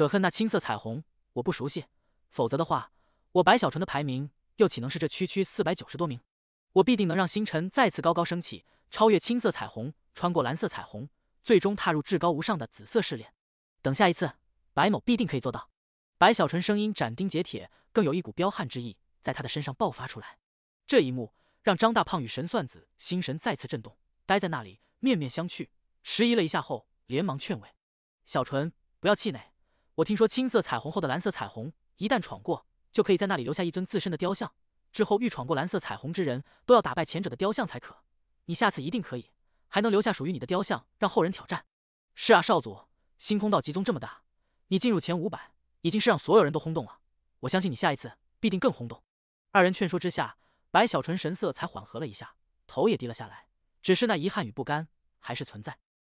可恨那青色彩虹，我不熟悉，否则的话，我白小纯的排名又岂能是这区490多名？我必定能让星辰再次高高升起，超越青色彩虹，穿过蓝色彩虹，最终踏入至高无上的紫色试炼。等下一次，白某必定可以做到。白小纯声音斩钉截铁，更有一股彪悍之意在他的身上爆发出来。这一幕让张大胖与神算子心神再次震动，呆在那里面面相觑，迟疑了一下后，连忙劝慰：“小纯，不要气馁。我听说青色彩虹后的蓝色彩虹，一旦闯过，就可以在那里留下一尊自身的雕像。之后欲闯过蓝色彩虹之人，都要打败前者的雕像才可。你下次一定可以，还能留下属于你的雕像，让后人挑战。”“是啊，少祖，星空道集宗这么大，你进入前500，已经是让所有人都轰动了。我相信你下一次必定更轰动。”二人劝说之下，白小纯神色才缓和了一下，头也低了下来，只是那遗憾与不甘还是存在。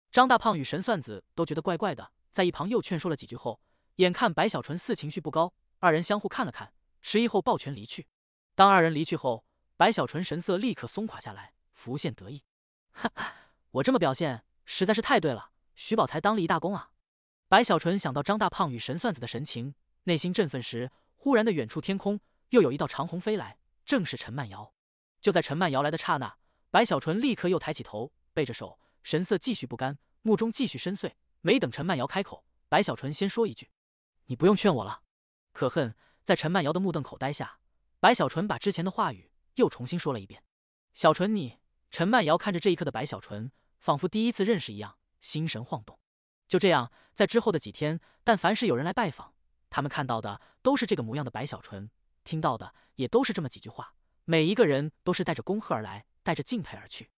张大胖与神算子都觉得怪怪的，在一旁又劝说了几句后，眼看白小纯似情绪不高，二人相互看了看，迟疑后抱拳离去。当二人离去后，白小纯神色立刻松垮下来，浮现得意：“哈哈，我这么表现实在是太对了，徐宝才当立一大功啊！”白小纯想到张大胖与神算子的神情，内心振奋时，忽然的远处天空又有一道长虹飞来，正是陈曼瑶。就在陈曼瑶来的刹那，白小纯立刻又抬起头，背着手，神色继续不甘，目中继续深邃。没等陈曼瑶开口，白小纯先说一句：“你不用劝我了。”可恨在陈曼瑶的目瞪口呆下，白小纯把之前的话语又重新说了一遍：“小纯你……”陈曼瑶看着这一刻的白小纯，仿佛第一次认识一样，心神晃动。就这样，在之后的几天，但凡是有人来拜访，他们看到的都是这个模样的白小纯，听到的也都是这么几句话，每一个人都是带着恭贺而来，带着敬佩而去。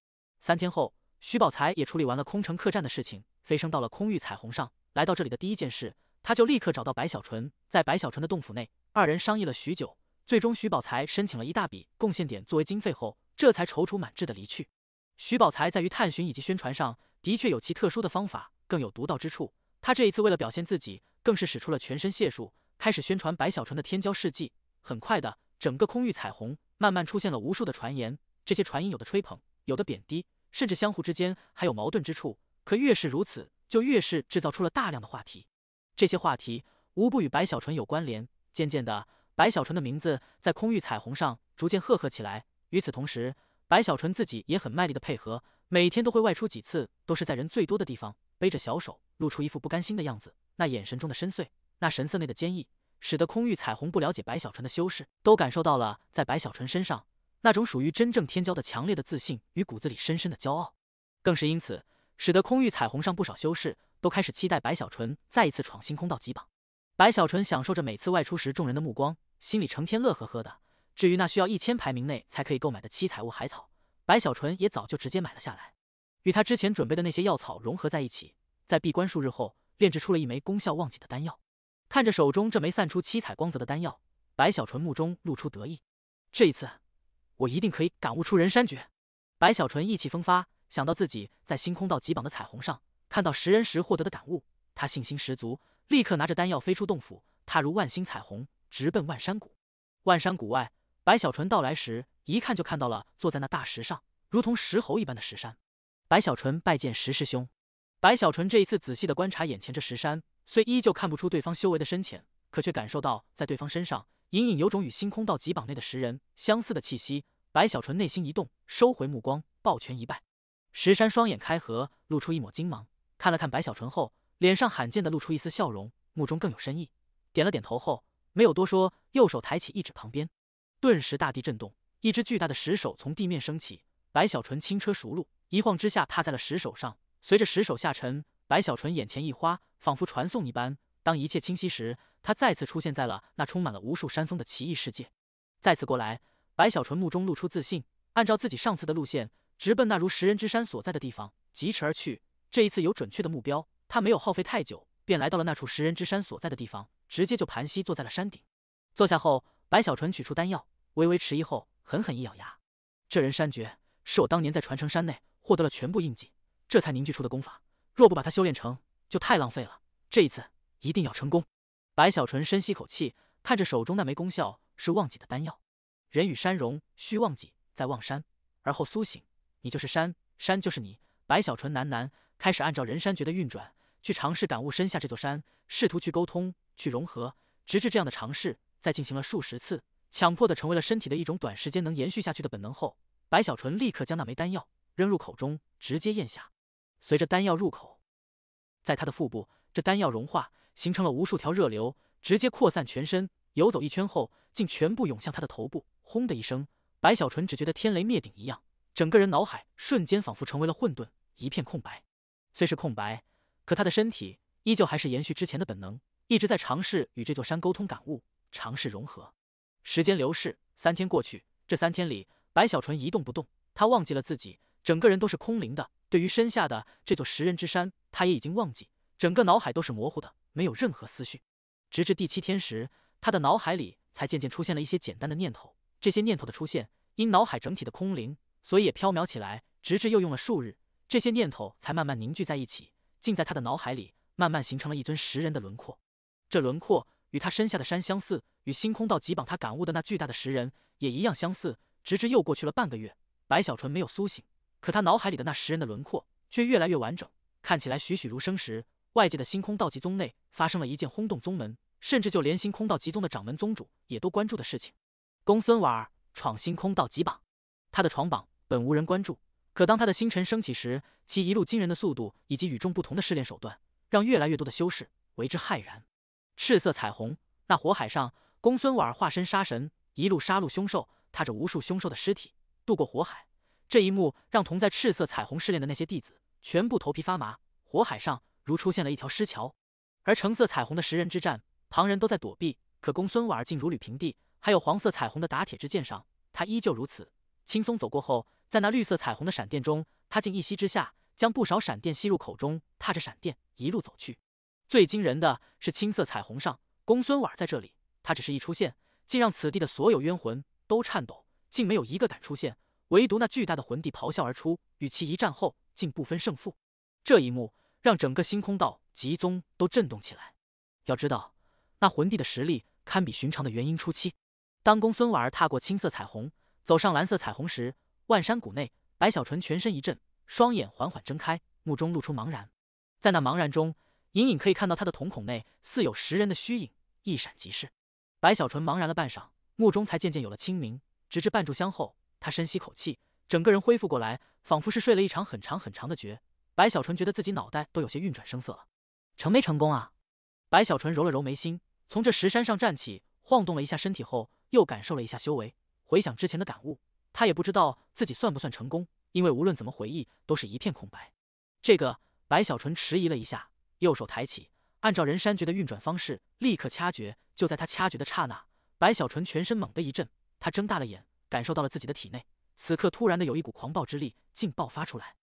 3天后，徐宝才也处理完了空城客栈的事情，飞升到了空域彩虹上。来到这里的第一件事，他就立刻找到白小纯，在白小纯的洞府内，二人商议了许久，最终徐宝才申请了一大笔贡献点作为经费后，这才踌躇满志的离去。徐宝才在于探寻以及宣传上的确有其特殊的方法，更有独到之处。他这一次为了表现自己，更是使出了全身解数，开始宣传白小纯的天骄事迹。很快的，整个空域彩虹慢慢出现了无数的传言，这些传言有的吹捧，有的贬低，甚至相互之间还有矛盾之处。可越是如此，就越是制造出了大量的话题。这些话题无不与白小纯有关联。渐渐的，白小纯的名字在空域彩虹上逐渐赫赫起来。与此同时，白小纯自己也很卖力的配合，每天都会外出几次，都是在人最多的地方，背着小手，露出一副不甘心的样子。那眼神中的深邃，那神色内的坚毅，使得空域彩虹不了解白小纯的修饰，都感受到了在白小纯身上那种属于真正天骄的强烈的自信与骨子里深深的骄傲。更是因此，使得空域彩虹上不少修士都开始期待白小纯再一次闯星空道极榜。白小纯享受着每次外出时众人的目光，心里成天乐呵呵的。至于那需要1000排名内才可以购买的七彩物海草，白小纯也早就直接买了下来，与他之前准备的那些药草融合在一起，在闭关数日后炼制出了一枚功效忘记的丹药。看着手中这枚散出七彩光泽的丹药，白小纯目中露出得意。这一次，我一定可以感悟出人山诀。白小纯意气风发，想到自己在星空道极榜的彩虹上看到食人石获得的感悟，他信心十足，立刻拿着丹药飞出洞府，踏入万星彩虹，直奔万山谷。万山谷外，白小纯到来时，一看就看到了坐在那大石上，如同石猴一般的石山。白小纯拜见石师兄。白小纯这一次仔细的观察眼前这石山，虽依旧看不出对方修为的深浅，可却感受到在对方身上隐隐有种与星空道极榜内的石人相似的气息。白小纯内心一动，收回目光，抱拳一拜。石山双眼开合，露出一抹金芒，看了看白小纯后，脸上罕见的露出一丝笑容，目中更有深意，点了点头后，没有多说，右手抬起一指旁边，顿时大地震动，一只巨大的石手从地面升起，白小纯轻车熟路，一晃之下踏在了石手上。随着石手下沉，白小纯眼前一花，仿佛传送一般。当一切清晰时，他再次出现在了那充满了无数山峰的奇异世界。再次过来，白小纯目中露出自信，按照自己上次的路线，直奔那如食人之山所在的地方疾驰而去。这一次有准确的目标，他没有耗费太久，便来到了那处食人之山所在的地方，直接就盘膝坐在了山顶。坐下后，白小纯取出丹药，微微迟疑后，狠狠一咬牙：这人山诀是我当年在传承山内获得了全部印记，这才凝聚出的功法，若不把它修炼成，就太浪费了。这一次一定要成功。白小纯深吸口气，看着手中那枚功效是忘记的丹药。人与山容，须忘记，再忘山，而后苏醒。你就是山，山就是你。白小纯喃喃开始按照人山诀的运转，去尝试感悟身下这座山，试图去沟通、去融合，直至这样的尝试在进行了数十次，强迫的成为了身体的一种短时间能延续下去的本能后，白小纯立刻将那枚丹药扔入口中，直接咽下。随着丹药入口，在他的腹部，这丹药融化，形成了无数条热流，直接扩散全身，游走一圈后，竟全部涌向他的头部。轰的一声，白小纯只觉得天雷灭顶一样，整个人脑海瞬间仿佛成为了混沌，一片空白。虽是空白，可他的身体依旧还是延续之前的本能，一直在尝试与这座山沟通感悟，尝试融合。时间流逝，3天过去，这3天里，白小纯一动不动，他忘记了自己，整个人都是空灵的。对于身下的这座食人之山，他也已经忘记，整个脑海都是模糊的，没有任何思绪。直至第7天时，他的脑海里才渐渐出现了一些简单的念头。这些念头的出现，因脑海整体的空灵，所以也飘渺起来。直至又用了数日，这些念头才慢慢凝聚在一起，竟在他的脑海里慢慢形成了一尊食人的轮廓。这轮廓与他身下的山相似，与星空道脊膀他感悟的那巨大的食人也一样相似。直至又过去了半个月，白小纯没有苏醒，可他脑海里的那食人的轮廓却越来越完整，看起来栩栩如生时，外界的星空道极宗内发生了一件轰动宗门，甚至就连星空道极宗的掌门宗主也都关注的事情。公孙婉儿闯星空道极榜。他的闯榜本无人关注，可当他的星辰升起时，其一路惊人的速度以及与众不同的试炼手段，让越来越多的修士为之骇然。赤色彩虹，那火海上，公孙婉儿化身杀神，一路杀戮凶兽，踏着无数凶兽的尸体渡过火海。这一幕让同在赤色彩虹试炼的那些弟子全部头皮发麻。火海上如出现了一条尸桥，而橙色彩虹的食人之战，旁人都在躲避，可公孙婉儿竟如履平地。还有黄色彩虹的打铁之剑上，他依旧如此轻松走过后，在那绿色彩虹的闪电中，他竟一吸之下，将不少闪电吸入口中，踏着闪电一路走去。最惊人的是青色彩虹上，公孙婉儿在这里，他只是一出现，竟让此地的所有冤魂都颤抖，竟没有一个敢出现，唯独那巨大的魂帝咆哮而出，与其一战后，竟不分胜负。这一幕让整个星空道极宗都震动起来。要知道，那魂帝的实力堪比寻常的元婴初期。当公孙婉儿踏过青色彩虹，走上蓝色彩虹时，万山谷内，白小纯全身一震，双眼缓缓睁开，目中露出茫然。在那茫然中，隐隐可以看到他的瞳孔内似有食人的虚影，一闪即逝。白小纯茫然了半晌，目中才渐渐有了清明。直至半炷香后，他深吸口气，整个人恢复过来，仿佛是睡了一场很长很长的觉。白小纯觉得自己脑袋都有些运转生涩了。成没成功啊？白小纯揉了揉眉心，从这石山上站起，晃动了一下身体后，又感受了一下修为，回想之前的感悟，他也不知道自己算不算成功，因为无论怎么回忆，都是一片空白。这个白小纯迟疑了一下，右手抬起，按照人山诀的运转方式，立刻掐诀。就在他掐诀的刹那，白小纯全身猛地一震，他睁大了眼，感受到了自己的体内，此刻突然的有一股狂暴之力竟爆发出来。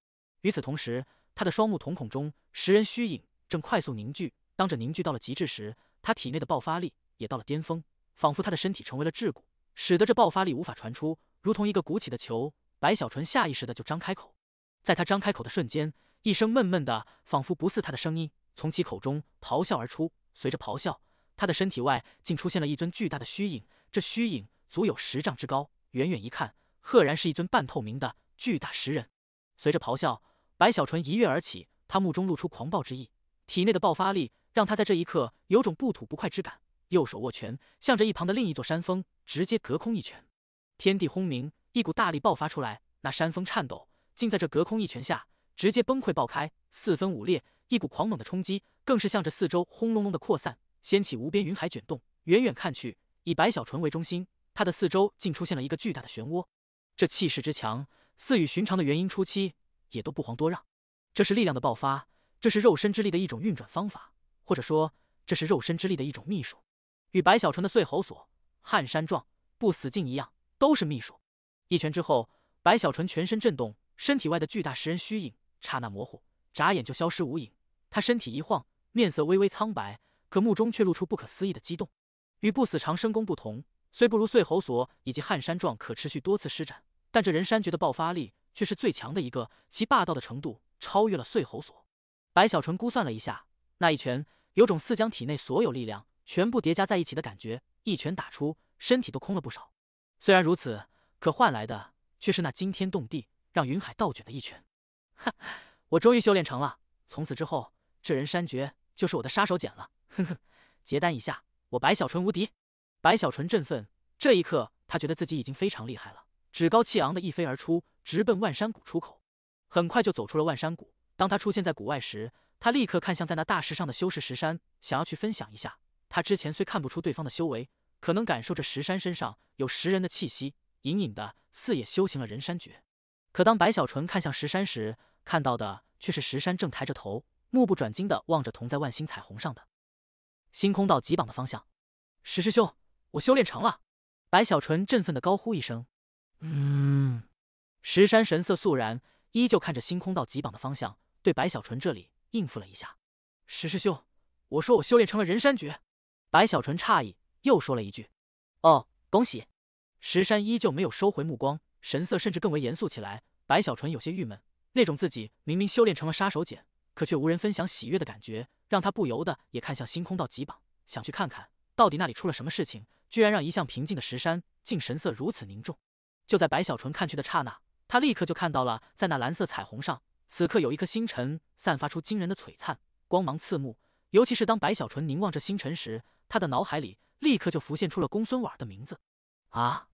与此同时，他的双目瞳孔中食人虚影正快速凝聚，当这凝聚到了极致时，他体内的爆发力也到了巅峰，仿佛他的身体成为了桎梏，使得这爆发力无法传出，如同一个鼓起的球。白小纯下意识的就张开口，在他张开口的瞬间，一声闷闷的仿佛不似他的声音从其口中咆哮而出。随着咆哮，他的身体外竟出现了一尊巨大的虚影，这虚影足有10丈之高，远远一看，赫然是一尊半透明的巨大食人。随着咆哮，白小纯一跃而起，他目中露出狂暴之意，体内的爆发力让他在这一刻有种不吐不快之感，右手握拳，向着一旁的另一座山峰直接隔空一拳。天地轰鸣，一股大力爆发出来，那山峰颤抖，竟在这隔空一拳下直接崩溃爆开，四分五裂。一股狂猛的冲击更是向着四周轰隆隆的扩散，掀起无边云海卷动。远远看去，以白小纯为中心，他的四周竟出现了一个巨大的漩涡。这气势之强，似与寻常的元婴初期也都不遑多让。这是力量的爆发，这是肉身之力的一种运转方法，或者说，这是肉身之力的一种秘术。与白小纯的碎喉锁、撼山撞、不死劲一样，都是秘术。一拳之后，白小纯全身震动，身体外的巨大食人虚影刹那模糊，眨眼就消失无影。他身体一晃，面色微微苍白，可目中却露出不可思议的激动。与不死长生功不同，虽不如碎喉锁以及撼山撞可持续多次施展，但这人山诀的爆发力却是最强的一个，其霸道的程度超越了碎喉锁。白小纯估算了一下，那一拳有种似将体内所有力量全部叠加在一起的感觉，一拳打出，身体都空了不少。虽然如此，可换来的却是那惊天动地、让云海倒卷的一拳。哈，我终于修炼成了，从此之后，这人山诀就是我的杀手锏了，哼哼，结丹一下，我白小纯无敌。白小纯振奋，这一刻他觉得自己已经非常厉害了，趾高气昂的一飞而出，直奔万山谷出口。很快就走出了万山谷。当他出现在谷外时，他立刻看向在那大石上的修士石山，想要去分享一下。他之前虽看不出对方的修为，可能感受着石山身上有食人的气息，隐隐的似也修行了人山诀。可当白小纯看向石山时，看到的却是石山正抬着头，目不转睛地望着同在万星彩虹上的星空道极榜的方向。石师兄，我修炼成了！白小纯振奋地高呼一声。石山神色肃然，依旧看着星空道极榜的方向，对白小纯这里应付了一下。石师兄，我说我修炼成了人山诀。白小纯诧异，又说了一句：“哦，恭喜。”石山依旧没有收回目光，神色甚至更为严肃起来。白小纯有些郁闷，那种自己明明修炼成了杀手锏，可却无人分享喜悦的感觉，让他不由得也看向星空道极榜，想去看看到底那里出了什么事情，居然让一向平静的石山竟神色如此凝重。就在白小纯看去的刹那，他立刻就看到了，在那蓝色彩虹上，此刻有一颗星辰散发出惊人的璀璨，光芒刺目。尤其是当白小纯凝望着星辰时，他的脑海里立刻就浮现出了公孙婉的名字。啊！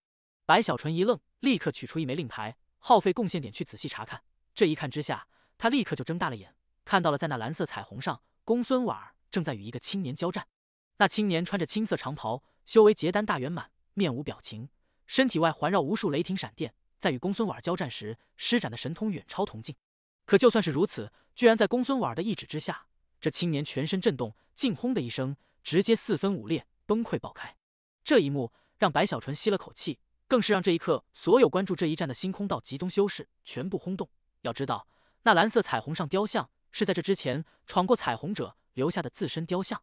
白小纯一愣，立刻取出一枚令牌，耗费贡献点去仔细查看。这一看之下，他立刻就睁大了眼，看到了在那蓝色彩虹上，公孙婉正在与一个青年交战。那青年穿着青色长袍，修为结丹大圆满，面无表情，身体外环绕无数雷霆闪电，在与公孙婉交战时施展的神通远超铜镜。可就算是如此，居然在公孙婉的意志之下，这青年全身震动，竟轰的一声，直接四分五裂，崩溃爆开。这一幕让白小纯吸了口气，更是让这一刻所有关注这一战的星空道极宗修士全部轰动。要知道，那蓝色彩虹上雕像是在这之前闯过彩虹者留下的自身雕像，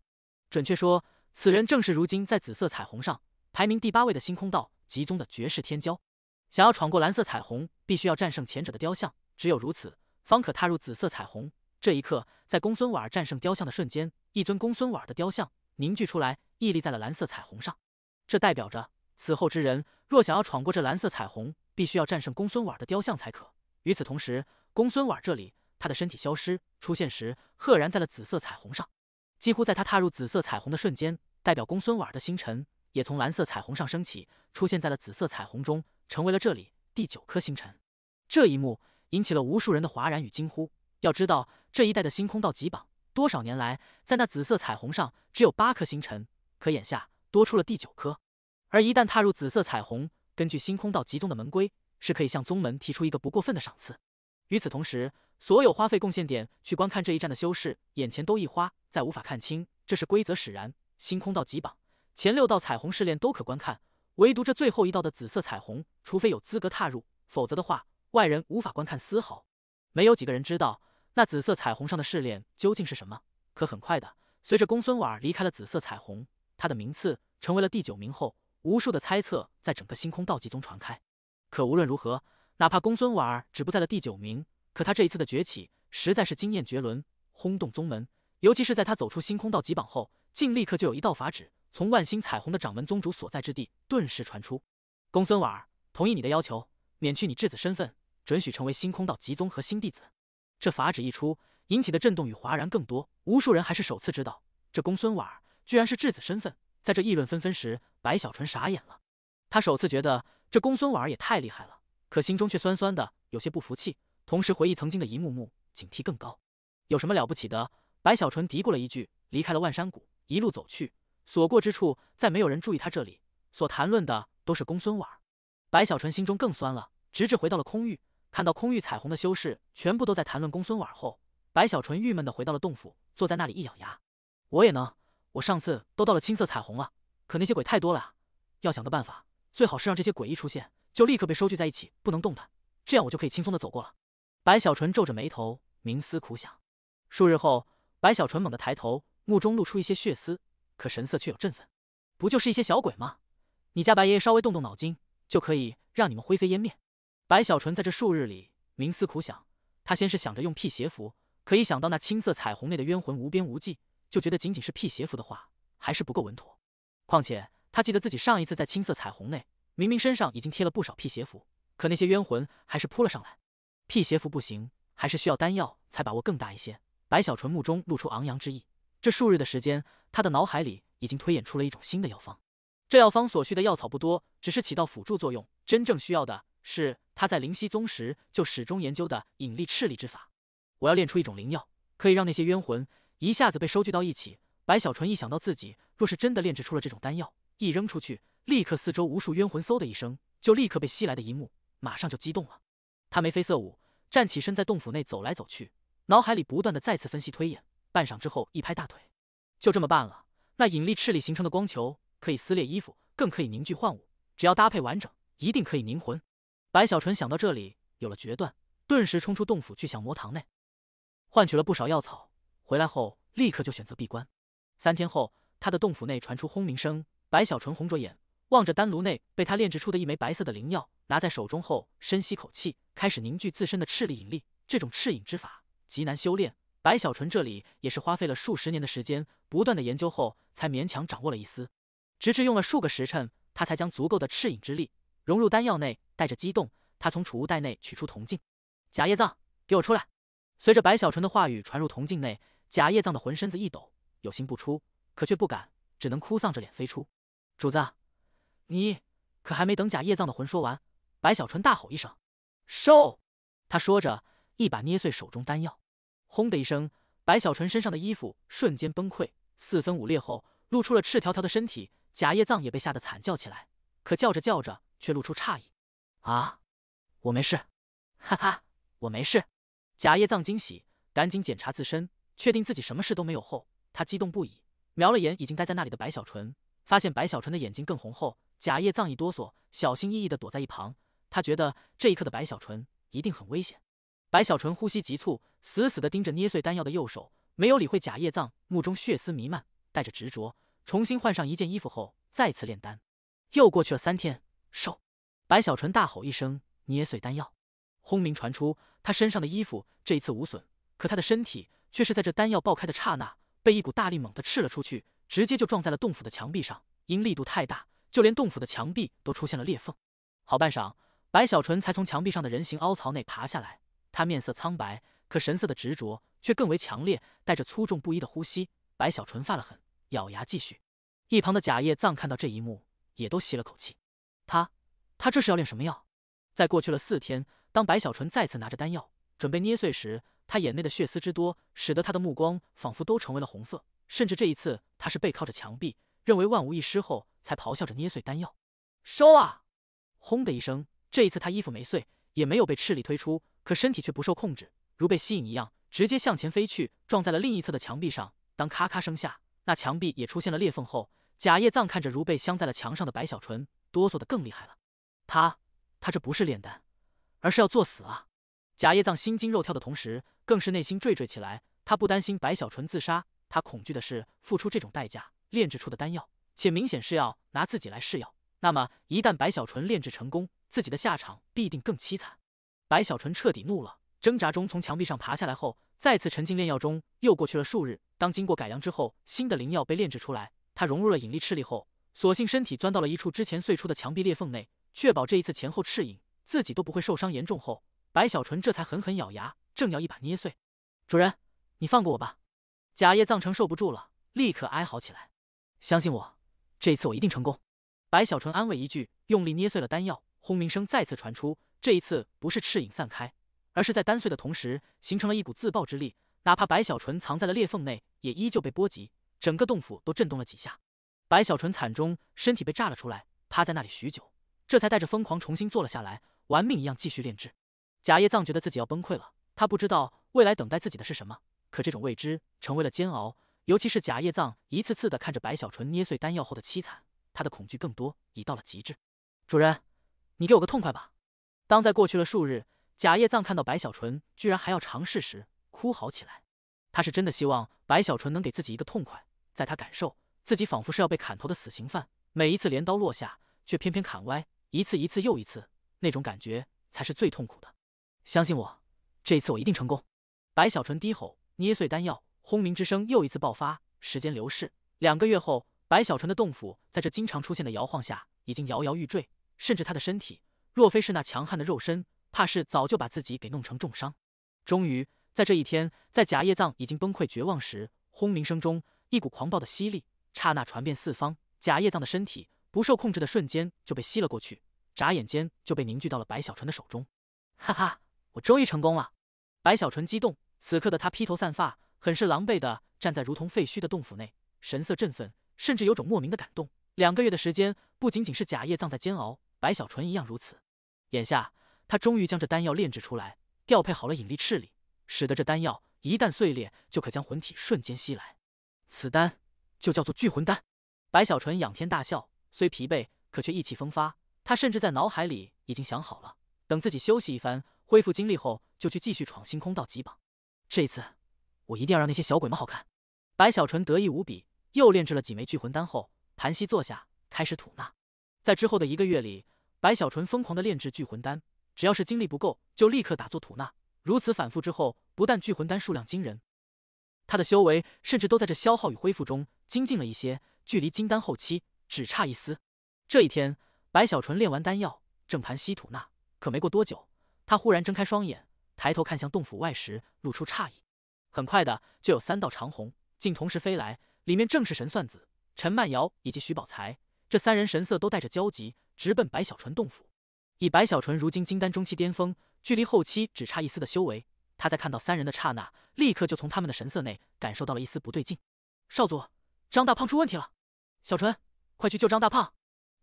准确说，此人正是如今在紫色彩虹上排名第8位的星空道极宗的绝世天骄。想要闯过蓝色彩虹，必须要战胜前者的雕像，只有如此，方可踏入紫色彩虹。这一刻，在公孙婉战胜雕像的瞬间，一尊公孙婉的雕像凝聚出来，屹立在了蓝色彩虹上。这代表着，此后之人若想要闯过这蓝色彩虹，必须要战胜公孙婉的雕像才可。与此同时，公孙婉这里，他的身体消失，出现时赫然在了紫色彩虹上。几乎在他踏入紫色彩虹的瞬间，代表公孙婉的星辰也从蓝色彩虹上升起，出现在了紫色彩虹中，成为了这里第9颗星辰。这一幕引起了无数人的哗然与惊呼。要知道，这一代的星空道极榜多少年来，在那紫色彩虹上只有8颗星辰，可眼下多出了第9颗。而一旦踏入紫色彩虹，根据星空道极宗的门规，是可以向宗门提出一个不过分的赏赐。与此同时，所有花费贡献点去观看这一战的修士，眼前都一花，再无法看清，这是规则使然。星空道极榜前6道彩虹试炼都可观看，唯独这最后一道的紫色彩虹，除非有资格踏入，否则的话，外人无法观看丝毫。没有几个人知道那紫色彩虹上的试炼究竟是什么。可很快的，随着公孙婉离开了紫色彩虹，他的名次成为了第9名后，无数的猜测在整个星空道极中传开。可无论如何，哪怕公孙婉止步在了第9名，可他这一次的崛起实在是惊艳绝伦，轰动宗门。尤其是在他走出星空道极榜后，竟立刻就有一道法旨从万星彩虹的掌门宗主所在之地顿时传出：公孙婉，同意你的要求，免去你质子身份，准许成为星空道极宗核心弟子。这法旨一出，引起的震动与哗然更多，无数人还是首次知道这公孙婉居然是质子身份。在这议论纷纷时，白小纯傻眼了。他首次觉得这公孙婉也太厉害了，可心中却酸酸的有些不服气，同时回忆曾经的一幕幕，警惕更高。有什么了不起的？白小纯嘀咕了一句，离开了万山谷，一路走去，所过之处再没有人注意他这里，所谈论的都是公孙婉。白小纯心中更酸了，直至回到了空域，看到空域彩虹的修士全部都在谈论公孙婉后，白小纯郁闷的回到了洞府，坐在那里一咬牙：我也能，我上次都到了青色彩虹了，可那些鬼太多了啊！要想个办法，最好是让这些鬼一出现就立刻被收聚在一起，不能动弹，这样我就可以轻松的走过了。白小纯皱着眉头，冥思苦想。数日后，白小纯猛地抬头，目中露出一些血丝，可神色却有振奋。不就是一些小鬼吗？你家白爷爷稍微动动脑筋，就可以让你们灰飞烟灭。白小纯在这数日里冥思苦想，他先是想着用辟邪符，可一想到那青色彩虹内的冤魂无边无际，就觉得仅仅是辟邪符的话还是不够稳妥。况且他记得自己上一次在青色彩虹内，明明身上已经贴了不少辟邪符，可那些冤魂还是扑了上来。辟邪符不行，还是需要丹药才把握更大一些。白小纯目中露出昂扬之意。这数日的时间，他的脑海里已经推演出了一种新的药方。这药方所需的药草不多，只是起到辅助作用，真正需要的是他在灵犀宗时就始终研究的引力斥力之法。我要炼出一种灵药，可以让那些冤魂一下子被收聚到一起。白小纯一想到自己若是真的炼制出了这种丹药，一扔出去，立刻四周无数冤魂嗖的一声，就立刻被吸来的一幕，马上就激动了。他眉飞色舞，站起身在洞府内走来走去，脑海里不断的再次分析推演。半晌之后，一拍大腿，就这么办了。那引力斥力形成的光球可以撕裂衣服，更可以凝聚幻物，只要搭配完整，一定可以凝魂。白小纯想到这里，有了决断，顿时冲出洞府去向魔堂内，换取了不少药草。回来后立刻就选择闭关。3天后，他的洞府内传出轰鸣声。白小纯红着眼，望着丹炉内被他炼制出的一枚白色的灵药，拿在手中后，深吸口气，开始凝聚自身的斥力引力。这种斥引之法极难修炼，白小纯这里也是花费了数十年的时间，不断的研究后，才勉强掌握了一丝。直至用了数个时辰，他才将足够的斥引之力融入丹药内。带着激动，他从储物袋内取出铜镜。假叶藏，给我出来！随着白小纯的话语传入铜镜内，假叶藏的浑身子一抖，有心不出，可却不敢，只能哭丧着脸飞出。主子，你……可还没等假叶藏的魂说完，白小纯大吼一声：“收！”他说着，一把捏碎手中丹药。轰的一声，白小纯身上的衣服瞬间崩溃，4分5裂后，露出了赤条条的身体。假叶藏也被吓得惨叫起来，可叫着叫着，却露出诧异：“啊，我没事，哈哈，我没事。”假叶藏惊喜，赶紧检查自身，确定自己什么事都没有后，他激动不已，瞄了眼已经待在那里的白小纯，发现白小纯的眼睛更红后，假叶藏一哆嗦，小心翼翼地躲在一旁。他觉得这一刻的白小纯一定很危险。白小纯呼吸急促，死死地盯着捏碎丹药的右手，没有理会假叶藏，目中血丝弥漫，带着执着，重新换上一件衣服后，再次炼丹。又过去了3天，收！白小纯大吼一声，捏碎丹药。轰鸣传出，他身上的衣服这一次无损，可他的身体却是在这丹药爆开的刹那，被一股大力猛地斥了出去，直接就撞在了洞府的墙壁上。因力度太大，就连洞府的墙壁都出现了裂缝。好半晌，白小纯才从墙壁上的人形凹槽内爬下来。他面色苍白，可神色的执着却更为强烈，带着粗重不一的呼吸。白小纯发了狠，咬牙继续。一旁的假叶藏看到这一幕，也都吸了口气。他这是要炼什么药？在过去了4天，当白小纯再次拿着丹药准备捏碎时，他眼内的血丝之多，使得他的目光仿佛都成为了红色。甚至这一次，他是背靠着墙壁，认为万无一失后，才咆哮着捏碎丹药。收啊！轰的一声，这一次他衣服没碎，也没有被斥力推出，可身体却不受控制，如被吸引一样，直接向前飞去，撞在了另一侧的墙壁上。当咔咔声下，那墙壁也出现了裂缝后，假叶藏看着如被镶在了墙上的白小纯，哆嗦得更厉害了。他这不是炼丹，而是要作死啊！假叶藏心惊肉跳的同时，更是内心惴惴起来。他不担心白小纯自杀，他恐惧的是付出这种代价炼制出的丹药，且明显是要拿自己来试药。那么一旦白小纯炼制成功，自己的下场必定更凄惨。白小纯彻底怒了，挣扎中从墙壁上爬下来后，再次沉浸炼药中。又过去了数日，当经过改良之后，新的灵药被炼制出来，他融入了引力斥力后，索性身体钻到了一处之前碎出的墙壁裂缝内，确保这一次前后斥引自己都不会受伤严重后，白小纯这才狠狠咬牙，正要一把捏碎。主人，你放过我吧！假叶藏承受不住了，立刻哀嚎起来。相信我，这一次我一定成功。白小纯安慰一句，用力捏碎了丹药。轰鸣声再次传出，这一次不是斥引散开，而是在丹碎的同时形成了一股自爆之力，哪怕白小纯藏在了裂缝内，也依旧被波及，整个洞府都震动了几下。白小纯惨中身体被炸了出来，趴在那里许久，这才带着疯狂重新坐了下来，玩命一样继续炼制。假叶藏觉得自己要崩溃了，他不知道未来等待自己的是什么，可这种未知成为了煎熬。尤其是假叶藏一次次的看着白小纯捏碎丹药后的凄惨，他的恐惧更多，已到了极致。主人，你给我个痛快吧！当在过去了数日，假叶藏看到白小纯居然还要尝试时，哭嚎起来。他是真的希望白小纯能给自己一个痛快，在他感受自己仿佛是要被砍头的死刑犯，每一次镰刀落下，却偏偏砍歪，一次一次又一次，那种感觉才是最痛苦的。相信我，这一次我一定成功！白小纯低吼，捏碎丹药，轰鸣之声又一次爆发。时间流逝，2个月后，白小纯的洞府在这经常出现的摇晃下，已经摇摇欲坠，甚至他的身体，若非是那强悍的肉身，怕是早就把自己给弄成重伤。终于，在这一天，在贾叶藏已经崩溃绝望时，轰鸣声中，一股狂暴的吸力刹那传遍四方，贾叶藏的身体不受控制的瞬间就被吸了过去，眨眼间就被凝聚到了白小纯的手中。哈哈，我终于成功了！白小纯激动，此刻的他披头散发，很是狼狈地站在如同废墟的洞府内，神色振奋，甚至有种莫名的感动。2个月的时间，不仅仅是贾叶藏在煎熬，白小纯一样如此。眼下，他终于将这丹药炼制出来，调配好了引力斥力，使得这丹药一旦碎裂，就可将魂体瞬间吸来。此丹就叫做聚魂丹。白小纯仰天大笑，虽疲惫，可却意气风发。他甚至在脑海里已经想好了，等自己休息一番，恢复精力后，就去继续闯星空道极榜。这一次，我一定要让那些小鬼们好看。白小纯得意无比，又炼制了几枚聚魂丹后，盘膝坐下，开始吐纳。在之后的1个月里，白小纯疯狂地炼制聚魂丹，只要是精力不够，就立刻打坐吐纳。如此反复之后，不但聚魂丹数量惊人，他的修为甚至都在这消耗与恢复中精进了一些，距离金丹后期只差一丝。这一天，白小纯炼完丹药，正盘膝吐纳，可没过多久，他忽然睁开双眼，抬头看向洞府外时，露出诧异。很快的，就有3道长虹竟同时飞来，里面正是神算子、陈曼瑶以及徐宝才。这3人神色都带着焦急，直奔白小纯洞府。以白小纯如今金丹中期巅峰，距离后期只差一丝的修为，他在看到3人的刹那，立刻就从他们的神色内感受到了一丝不对劲。少佐，张大胖出问题了！小纯，快去救张大胖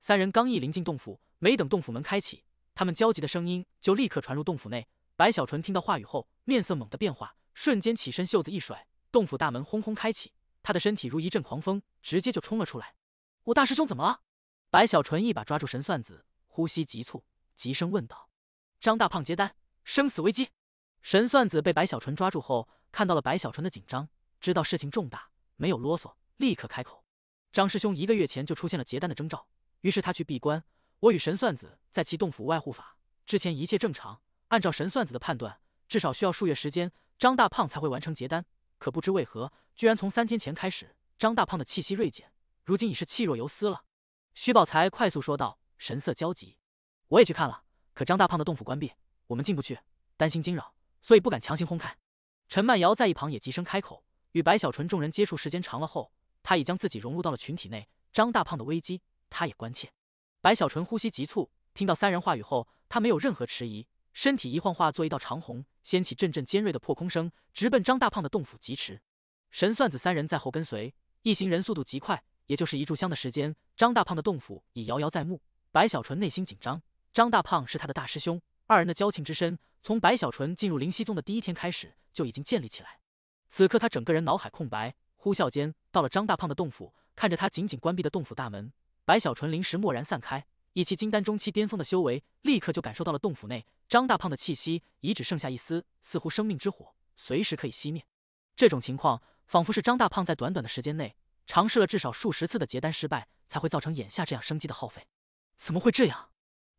！3人刚一临近洞府，没等洞府门开启，他们焦急的声音就立刻传入洞府内。白小纯听到话语后，面色猛地变化，瞬间起身，袖子一甩，洞府大门轰轰开启，他的身体如一阵狂风，直接就冲了出来。我大师兄怎么了？白小纯一把抓住神算子，呼吸急促，急声问道：“张大胖结丹，生死危机！”神算子被白小纯抓住后，看到了白小纯的紧张，知道事情重大，没有啰嗦，立刻开口：“张师兄1个月前就出现了结丹的征兆，于是他去闭关。我与神算子在其洞府外护法，之前一切正常。按照神算子的判断，至少需要数月时间，张大胖才会完成结丹。可不知为何，居然从3天前开始，张大胖的气息锐减，如今已是气若游丝了。”徐宝才快速说道，神色焦急：“我也去看了，可张大胖的洞府关闭，我们进不去，担心惊扰，所以不敢强行轰开。”陈曼瑶在一旁也急声开口：“与白小纯众人接触时间长了后，他已将自己融入到了群体内，张大胖的危机，他也关切。”白小纯呼吸急促，听到3人话语后，他没有任何迟疑，身体一晃化作一道长虹，掀起阵阵尖锐的破空声，直奔张大胖的洞府疾驰。神算子3人在后跟随，一行人速度极快，也就是1炷香的时间，张大胖的洞府已遥遥在目。白小纯内心紧张，张大胖是他的大师兄，2人的交情之深，从白小纯进入灵犀宗的第1天开始就已经建立起来。此刻他整个人脑海空白，呼啸间到了张大胖的洞府，看着他紧紧关闭的洞府大门，白小纯临时蓦然散开，以其金丹中期巅峰的修为，立刻就感受到了洞府内张大胖的气息已只剩下一丝，似乎生命之火随时可以熄灭。这种情况仿佛是张大胖在短短的时间内尝试了至少数十次的结丹失败，才会造成眼下这样生机的耗费。怎么会这样？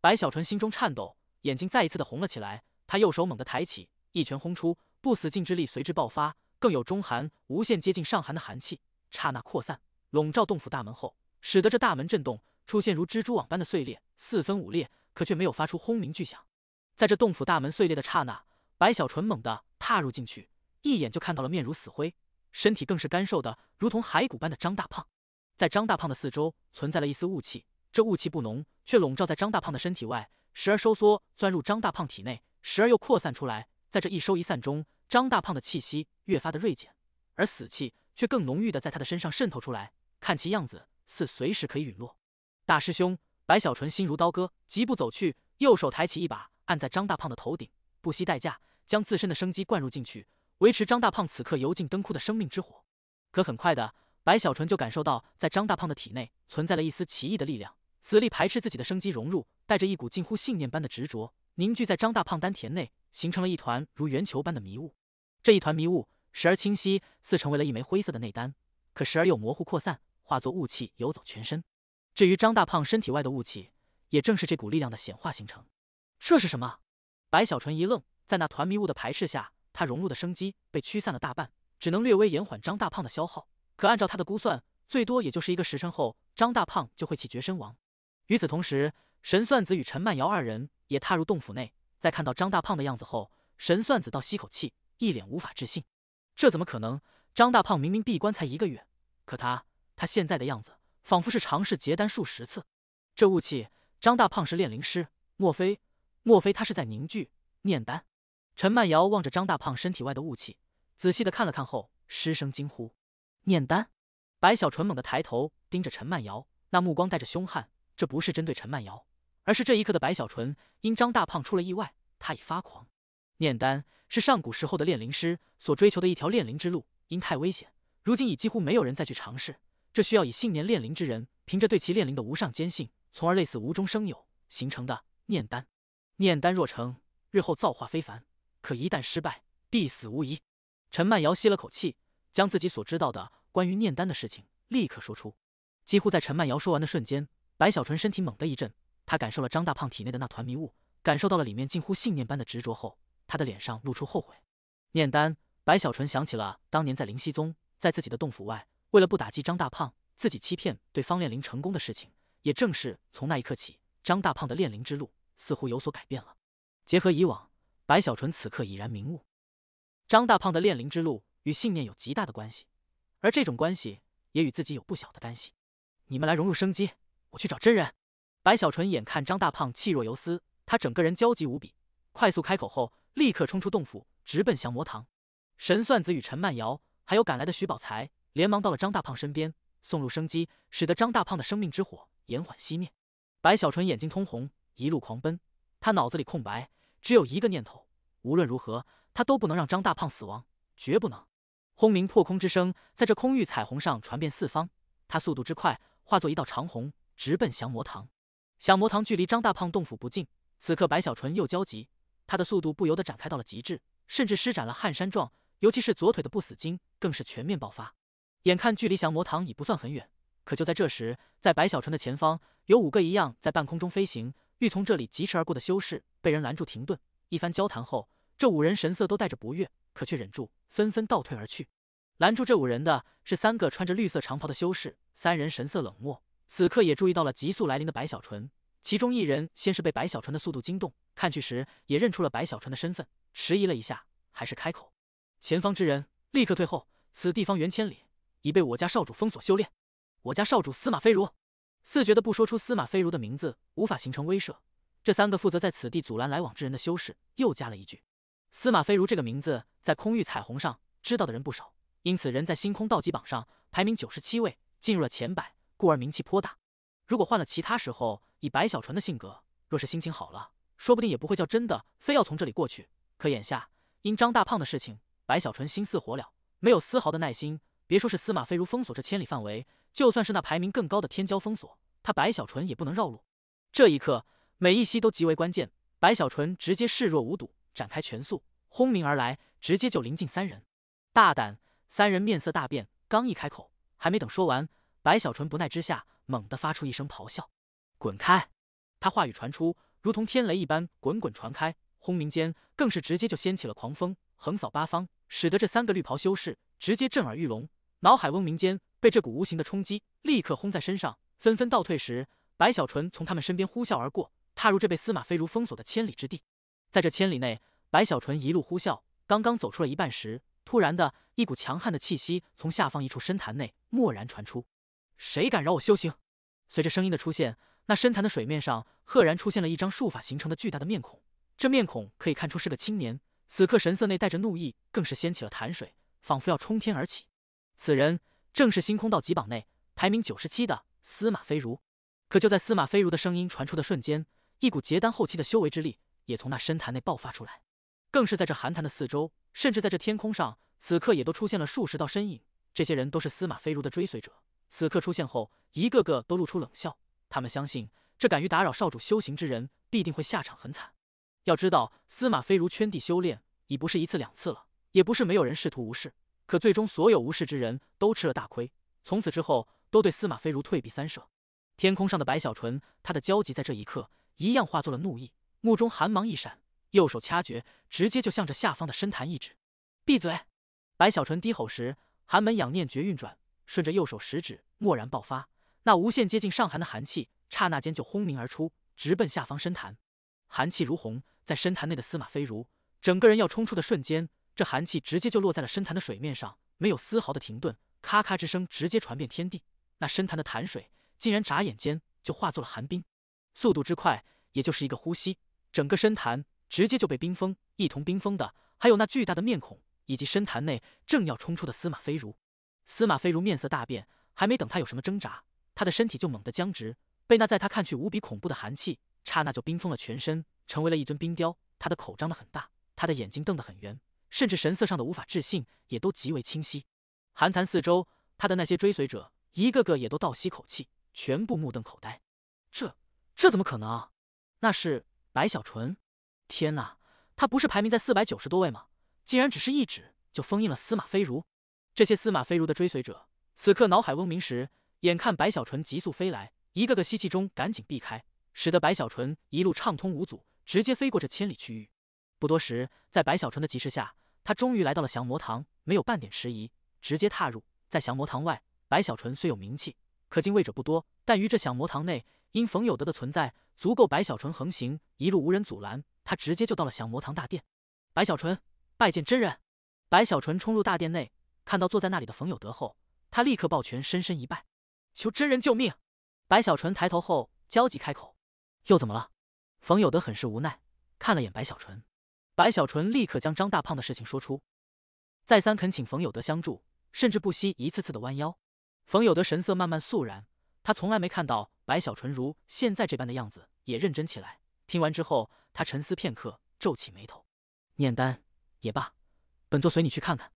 白小纯心中颤抖，眼睛再一次的红了起来，他右手猛地抬起，一拳轰出，不死劲之力随之爆发，更有中寒无限接近上寒的寒气刹那扩散，笼罩洞府大门后，使得这大门震动，出现如蜘蛛网般的碎裂，4分5裂，可却没有发出轰鸣巨响。在这洞府大门碎裂的刹那，白小纯猛地踏入进去，一眼就看到了面如死灰，身体更是干瘦的如同骸骨般的张大胖。在张大胖的四周存在了一丝雾气，这雾气不浓，却笼罩在张大胖的身体外，时而收缩钻入张大胖体内，时而又扩散出来。在这一收一散中，张大胖的气息越发的锐减，而死气却更浓郁的在他的身上渗透出来，看其样子似随时可以陨落。大师兄，白小纯心如刀割，疾步走去，右手抬起一把按在张大胖的头顶，不惜代价将自身的生机灌入进去，维持张大胖此刻油尽灯枯的生命之火。可很快的，白小纯就感受到在张大胖的体内存在了一丝奇异的力量，此力排斥自己的生机融入，带着一股近乎信念般的执着，凝聚在张大胖丹田内，形成了一团如圆球般的迷雾。这一团迷雾时而清晰，似成为了一枚灰色的内丹，可时而又模糊扩散，化作雾气游走全身。至于张大胖身体外的雾气，也正是这股力量的显化形成。这是什么？白小纯一愣，在那团迷雾的排斥下，他融入的生机被驱散了大半，只能略微延缓张大胖的消耗。可按照他的估算，最多也就是1个时辰后，张大胖就会气绝身亡。与此同时，神算子与陈曼瑶2人也踏入洞府内，在看到张大胖的样子后，神算子倒吸口气，一脸无法置信。这怎么可能？张大胖明明闭关才1个月，可他现在的样子，仿佛是尝试结丹数10次。这雾气，张大胖是炼灵师，莫非他是在凝聚炼丹？陈曼瑶望着张大胖身体外的雾气，仔细的看了看后，失声惊呼：“炼丹！”白小纯猛地抬头盯着陈曼瑶，那目光带着凶悍。这不是针对陈曼瑶，而是这一刻的白小纯因张大胖出了意外，他已发狂。炼丹是上古时候的炼灵师所追求的一条炼灵之路，因太危险，如今已几乎没有人再去尝试。这需要以信念炼灵之人，凭着对其炼灵的无上坚信，从而类似无中生有形成的炼丹。炼丹若成，日后造化非凡，可一旦失败，必死无疑。陈曼瑶吸了口气，将自己所知道的关于炼丹的事情立刻说出。几乎在陈曼瑶说完的瞬间，白小纯身体猛地一震，他感受了张大胖体内的那团迷雾，感受到了里面近乎信念般的执着后，他的脸上露出后悔。炼丹，白小纯想起了当年在灵溪宗，在自己的洞府外，为了不打击张大胖，自己欺骗对方炼灵成功的事情。也正是从那一刻起，张大胖的炼灵之路似乎有所改变了。结合以往，白小纯此刻已然明悟，张大胖的炼灵之路与信念有极大的关系，而这种关系也与自己有不小的干系。你们来融入生机，我去找真人。白小纯眼看张大胖气若游丝，他整个人焦急无比，快速开口后，立刻冲出洞府，直奔降魔堂。神算子与陈曼瑶还有赶来的徐宝才连忙到了张大胖身边，送入生机，使得张大胖的生命之火延缓熄灭。白小纯眼睛通红，一路狂奔，他脑子里空白，只有一个念头，无论如何他都不能让张大胖死亡，绝不能。轰鸣破空之声在这空域彩虹上传遍四方，他速度之快，化作一道长虹，直奔降魔堂。降魔堂距离张大胖洞府不近，此刻白小纯又焦急，他的速度不由得展开到了极致，甚至施展了撼山状，尤其是左腿的不死金更是全面爆发。眼看距离降魔堂已不算很远，可就在这时，在白小纯的前方有5个一样在半空中飞行，欲从这里疾驰而过的修士被人拦住停顿。一番交谈后，这5人神色都带着不悦，可却忍住，纷纷倒退而去。拦住这5人的是3个穿着绿色长袍的修士，3人神色冷漠，此刻也注意到了急速来临的白小纯。其中1人先是被白小纯的速度惊动，看去时也认出了白小纯的身份，迟疑了一下，还是开口：“前方之人立刻退后，此地方圆千里，已被我家少主封锁修炼。我家少主司马飞如。”似觉得不说出司马飞如的名字无法形成威慑，这3个负责在此地阻拦来往之人的修士又加了一句：“司马飞如这个名字在空域彩虹上知道的人不少，因此人在星空道级榜上排名97位，进入了前100，故而名气颇大。如果换了其他时候，以白小纯的性格，若是心情好了，说不定也不会叫真的非要从这里过去。可眼下因张大胖的事情，白小纯心似火燎，没有丝毫的耐心。别说是司马飞如封锁这千里范围，就算是那排名更高的天骄封锁，他白小纯也不能绕路。这一刻，每一息都极为关键。白小纯直接视若无睹，展开全速，轰鸣而来，直接就临近3人。大胆！3人面色大变，刚一开口，还没等说完，白小纯不耐之下，猛地发出一声咆哮：“滚开！”他话语传出，如同天雷一般滚滚传开，轰鸣间更是直接就掀起了狂风，横扫八方，使得这3个绿袍修士直接震耳欲聋，脑海嗡鸣间被这股无形的冲击立刻轰在身上，纷纷倒退时，白小纯从他们身边呼啸而过，踏入这被司马飞如封锁的千里之地。在这千里内，白小纯一路呼啸，刚刚走出了一半时，突然的一股强悍的气息从下方一处深潭内蓦然传出：“谁敢扰我修行？”随着声音的出现，那深潭的水面上赫然出现了一张术法形成的巨大的面孔。这面孔可以看出是个青年，此刻神色内带着怒意，更是掀起了潭水，仿佛要冲天而起。此人正是星空道级榜内排名97的司马飞如。可就在司马飞如的声音传出的瞬间，一股结丹后期的修为之力也从那深潭内爆发出来。更是在这寒潭的四周，甚至在这天空上，此刻也都出现了数十道身影。这些人都是司马飞如的追随者，此刻出现后，一个个都露出冷笑。他们相信，这敢于打扰少主修行之人，必定会下场很惨。要知道，司马飞如圈地修炼已不是1次2次了，也不是没有人试图无视，可最终所有无视之人都吃了大亏，从此之后都对司马飞如退避三舍。天空上的白小纯，他的焦急在这一刻一样化作了怒意，目中寒芒一闪，右手掐诀，直接就向着下方的深潭一指：“闭嘴！”白小纯低吼时，寒门养念诀运转，顺着右手食指蓦然爆发，那无限接近上寒的寒气刹那间就轰鸣而出，直奔下方深潭。寒气如虹，在深潭内的司马飞如整个人要冲出的瞬间，这寒气直接就落在了深潭的水面上，没有丝毫的停顿，咔咔之声直接传遍天地。那深潭的潭水竟然眨眼间就化作了寒冰，速度之快，也就是一个呼吸，整个深潭直接就被冰封。一同冰封的还有那巨大的面孔，以及深潭内正要冲出的司马飞如。司马飞如面色大变，还没等他有什么挣扎，他的身体就猛地僵直，被那在他看去无比恐怖的寒气刹那就冰封了全身，成为了一尊冰雕。他的口张得很大，他的眼睛瞪得很圆，甚至神色上的无法置信也都极为清晰。寒潭四周，他的那些追随者一个个也都倒吸口气，全部目瞪口呆。这怎么可能啊？那是白小纯！天哪，他不是排名在490多位吗？竟然只是一指就封印了司马飞如！这些司马飞如的追随者此刻脑海嗡鸣时，眼看白小纯急速飞来，一个个吸气中赶紧避开，使得白小纯一路畅通无阻，直接飞过这千里区域。不多时，在白小纯的急势下，他终于来到了降魔堂，没有半点迟疑，直接踏入。在降魔堂外，白小纯虽有名气，可进位者不多，但于这降魔堂内，因冯有德的存在，足够白小纯横行，一路无人阻拦，他直接就到了降魔堂大殿。白小纯拜见真人。白小纯冲入大殿内，看到坐在那里的冯有德后，他立刻抱拳深深一拜，求真人救命。白小纯抬头后焦急开口，又怎么了？冯有德很是无奈，看了眼白小纯。白小纯立刻将张大胖的事情说出，再三恳请冯有德相助，甚至不惜一次次的弯腰。冯有德神色慢慢肃然，他从来没看到白小纯如现在这般的样子，也认真起来。听完之后，他沉思片刻，皱起眉头。念丹也罢，本座随你去看看。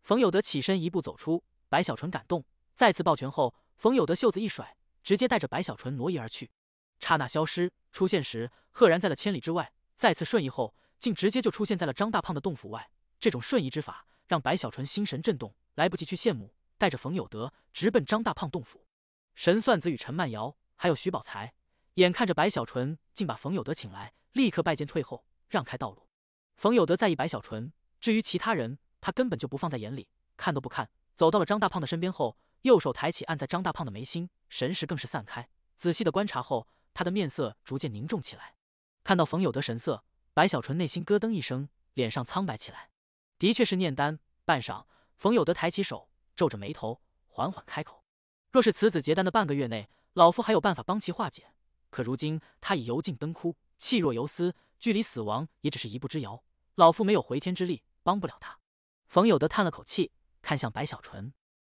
冯有德起身一步走出，白小纯感动，再次抱拳后，冯有德袖子一甩，直接带着白小纯挪移而去。刹那消失，出现时赫然在了千里之外，再次瞬移后，竟直接就出现在了张大胖的洞府外。这种瞬移之法让白小纯心神震动，来不及去羡慕，带着冯有德直奔张大胖洞府。神算子与陈曼瑶还有徐宝才眼看着白小纯竟把冯有德请来，立刻拜见退后，让开道路。冯有德在意白小纯，至于其他人他根本就不放在眼里，看都不看。走到了张大胖的身边后，右手抬起按在张大胖的眉心，神识更是散开。仔细的观察后，他的面色逐渐凝重起来。看到冯有德神色，白小纯内心咯噔一声，脸上苍白起来。的确是念丹。半晌，冯有德抬起手，皱着眉头，缓缓开口：若是此子结丹的半个月内，老夫还有办法帮其化解，可如今他已油尽灯枯，气若游丝，距离死亡也只是一步之遥，老夫没有回天之力，帮不了他。冯有德叹了口气，看向白小纯。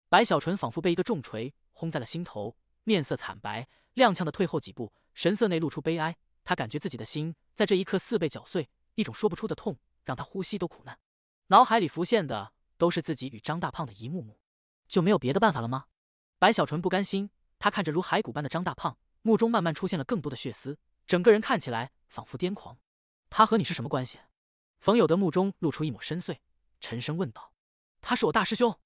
白小纯仿佛被一个重锤轰在了心头，面色惨白，踉跄的退后几步，神色内露出悲哀。他感觉自己的心在这一刻4被绞碎，一种说不出的痛让他呼吸都苦难。脑海里浮现的都是自己与张大胖的一幕幕。就没有别的办法了吗？白小纯不甘心，他看着如骸骨般的张大胖，目中慢慢出现了更多的血丝，整个人看起来仿佛癫狂。他和你是什么关系？冯有德目中露出一抹深邃，沉声问道。他是我大师兄。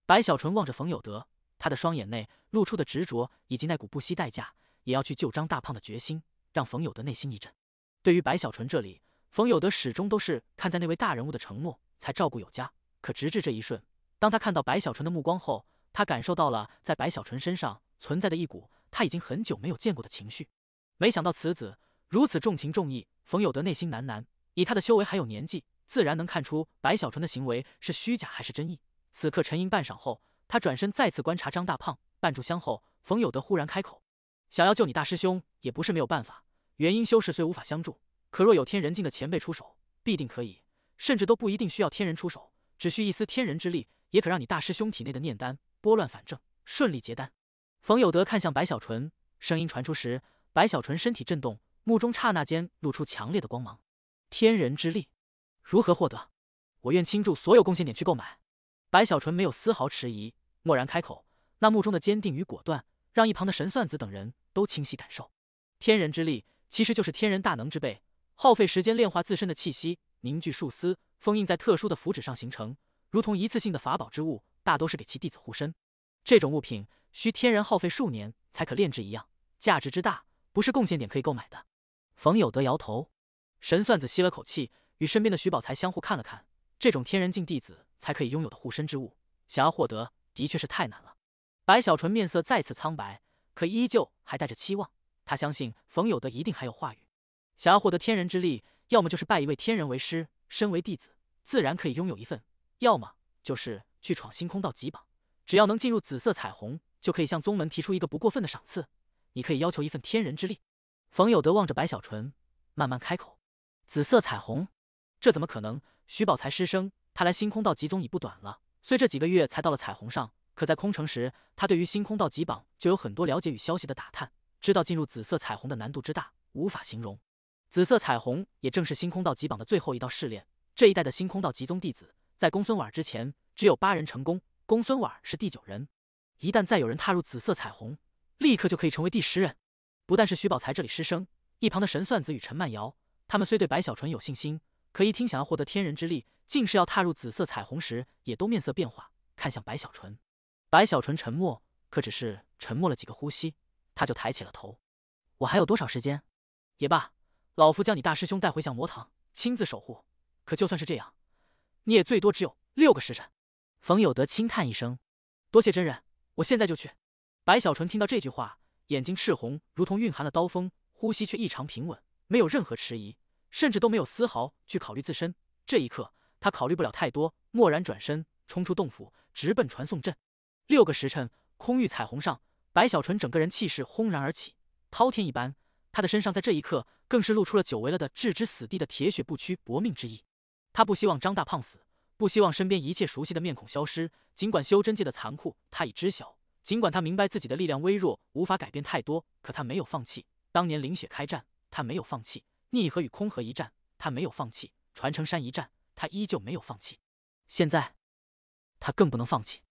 白小纯望着冯有德，他的双眼内露出的执着以及那股不惜代价也要去救张大胖的决心，让冯有德内心一震。对于白小纯这里，冯有德始终都是看在那位大人物的承诺才照顾有加，可直至这一瞬，当他看到白小纯的目光后，他感受到了在白小纯身上存在的一股他已经很久没有见过的情绪。没想到此子如此重情重义，冯有德内心喃喃，以他的修为还有年纪，自然能看出白小纯的行为是虚假还是真意。此刻沉吟半晌后，他转身再次观察张大胖，半炷香后，冯有德忽然开口：想要救你大师兄也不是没有办法，元婴修士虽无法相助，可若有天人境的前辈出手，必定可以，甚至都不一定需要天人出手，只需一丝天人之力，也可让你大师兄体内的念丹拨乱反正，顺利结丹。冯有德看向白小纯，声音传出时，白小纯身体震动，目中刹那间露出强烈的光芒。天人之力，如何获得？我愿倾注所有贡献点去购买。白小纯没有丝毫迟疑，蓦然开口，那目中的坚定与果断，让一旁的神算子等人都清晰感受。天人之力其实就是天人大能之辈，耗费时间炼化自身的气息，凝聚数丝，封印在特殊的符纸上形成，如同一次性的法宝之物，大都是给其弟子护身。这种物品需天人耗费数年才可炼制一样，价值之大，不是贡献点可以购买的。冯有德摇头，神算子吸了口气，与身边的徐宝才相互看了看，这种天人境弟子才可以拥有的护身之物，想要获得的确是太难了。白小纯面色再次苍白，可依旧还带着期望，他相信冯有德一定还有话语。想要获得天人之力，要么就是拜一位天人为师，身为弟子，自然可以拥有一份要么就是去闯星空道级榜，只要能进入紫色彩虹，就可以向宗门提出一个不过分的赏赐，你可以要求一份天人之力。冯有德望着白小纯，慢慢开口：“紫色彩虹，这怎么可能？徐宝才师生，他来星空道集宗已不短了，虽这几个月才到了彩虹上，可在空城时，他对于星空道级榜就有很多了解与消息的打探，知道进入紫色彩虹的难度之大，无法形容。紫色彩虹也正是星空道级榜的最后一道试炼。这一代的星空道集宗弟子，在公孙婉之前只有8人成功，公孙婉是第9人。一旦再有人踏入紫色彩虹，立刻就可以成为第10人。不但是徐宝才这里师生，一旁的神算子与陈曼瑶，他们虽对白小纯有信心，可一听想要获得天人之力，竟是要踏入紫色彩虹时，也都面色变化，看向白小纯。白小纯沉默，可只是沉默了几个呼吸，他就抬起了头：“我还有多少时间？也罢，老夫将你大师兄带回象魔堂，亲自守护。可就算是这样，你也最多只有6个时辰。”冯有德轻叹一声：“多谢真人，我现在就去。”白小纯听到这句话，眼睛赤红，如同蕴含了刀锋，呼吸却异常平稳，没有任何迟疑，甚至都没有丝毫去考虑自身。这一刻，他考虑不了太多，蓦然转身，冲出洞府，直奔传送阵。6个时辰，空域彩虹上，白小纯整个人气势轰然而起，滔天一般。他的身上在这一刻更是露出了久违了的置之死地的铁血不屈搏命之意。他不希望张大胖死，不希望身边一切熟悉的面孔消失。尽管修真界的残酷他已知晓，尽管他明白自己的力量微弱，无法改变太多，可他没有放弃。当年凌雪开战，他没有放弃；逆河与空河一战，他没有放弃；传承山一战，他依旧没有放弃。现在，他更不能放弃，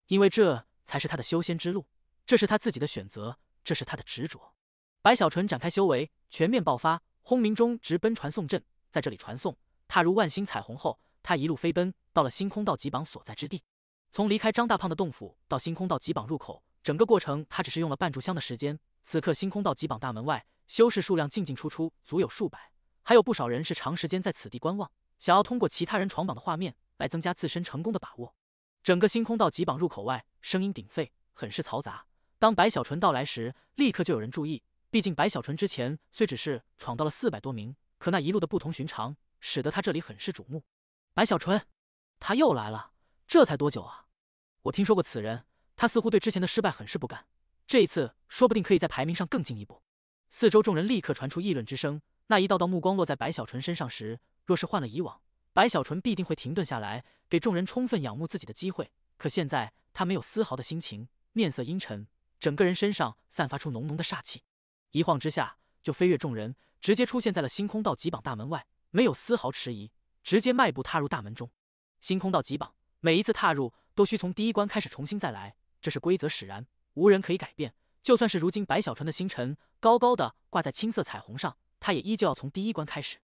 因为这才是他的修仙之路，这是他自己的选择，这是他的执着。白小纯展开修为，全面爆发，轰鸣中直奔传送阵，在这里传送。踏入万星彩虹后，他一路飞奔，到了星空道级榜所在之地。从离开张大胖的洞府到星空道级榜入口，整个过程他只是用了半炷香的时间。此刻星空道级榜大门外，修士数量进进出出，足有数百，还有不少人是长时间在此地观望，想要通过其他人闯榜的画面来增加自身成功的把握。整个星空道级榜入口外，声音鼎沸，很是嘈杂。当白小纯到来时，立刻就有人注意。毕竟白小纯之前虽只是闯到了400多名，可那一路的不同寻常，使得他这里很是瞩目。白小纯，他又来了，这才多久啊？我听说过此人，他似乎对之前的失败很是不甘，这一次说不定可以在排名上更进一步。四周众人立刻传出议论之声，那一道道目光落在白小纯身上时，若是换了以往，白小纯必定会停顿下来，给众人充分仰慕自己的机会。可现在他没有丝毫的心情，面色阴沉，整个人身上散发出浓浓的煞气。一晃之下，就飞跃众人，直接出现在了星空道级榜大门外，没有丝毫迟疑，直接迈步踏入大门中。星空道级榜，每一次踏入都需从第一关开始重新再来，这是规则使然，无人可以改变。就算是如今白小纯的星辰高高的挂在青色彩虹上，他也依旧要从第一关开始。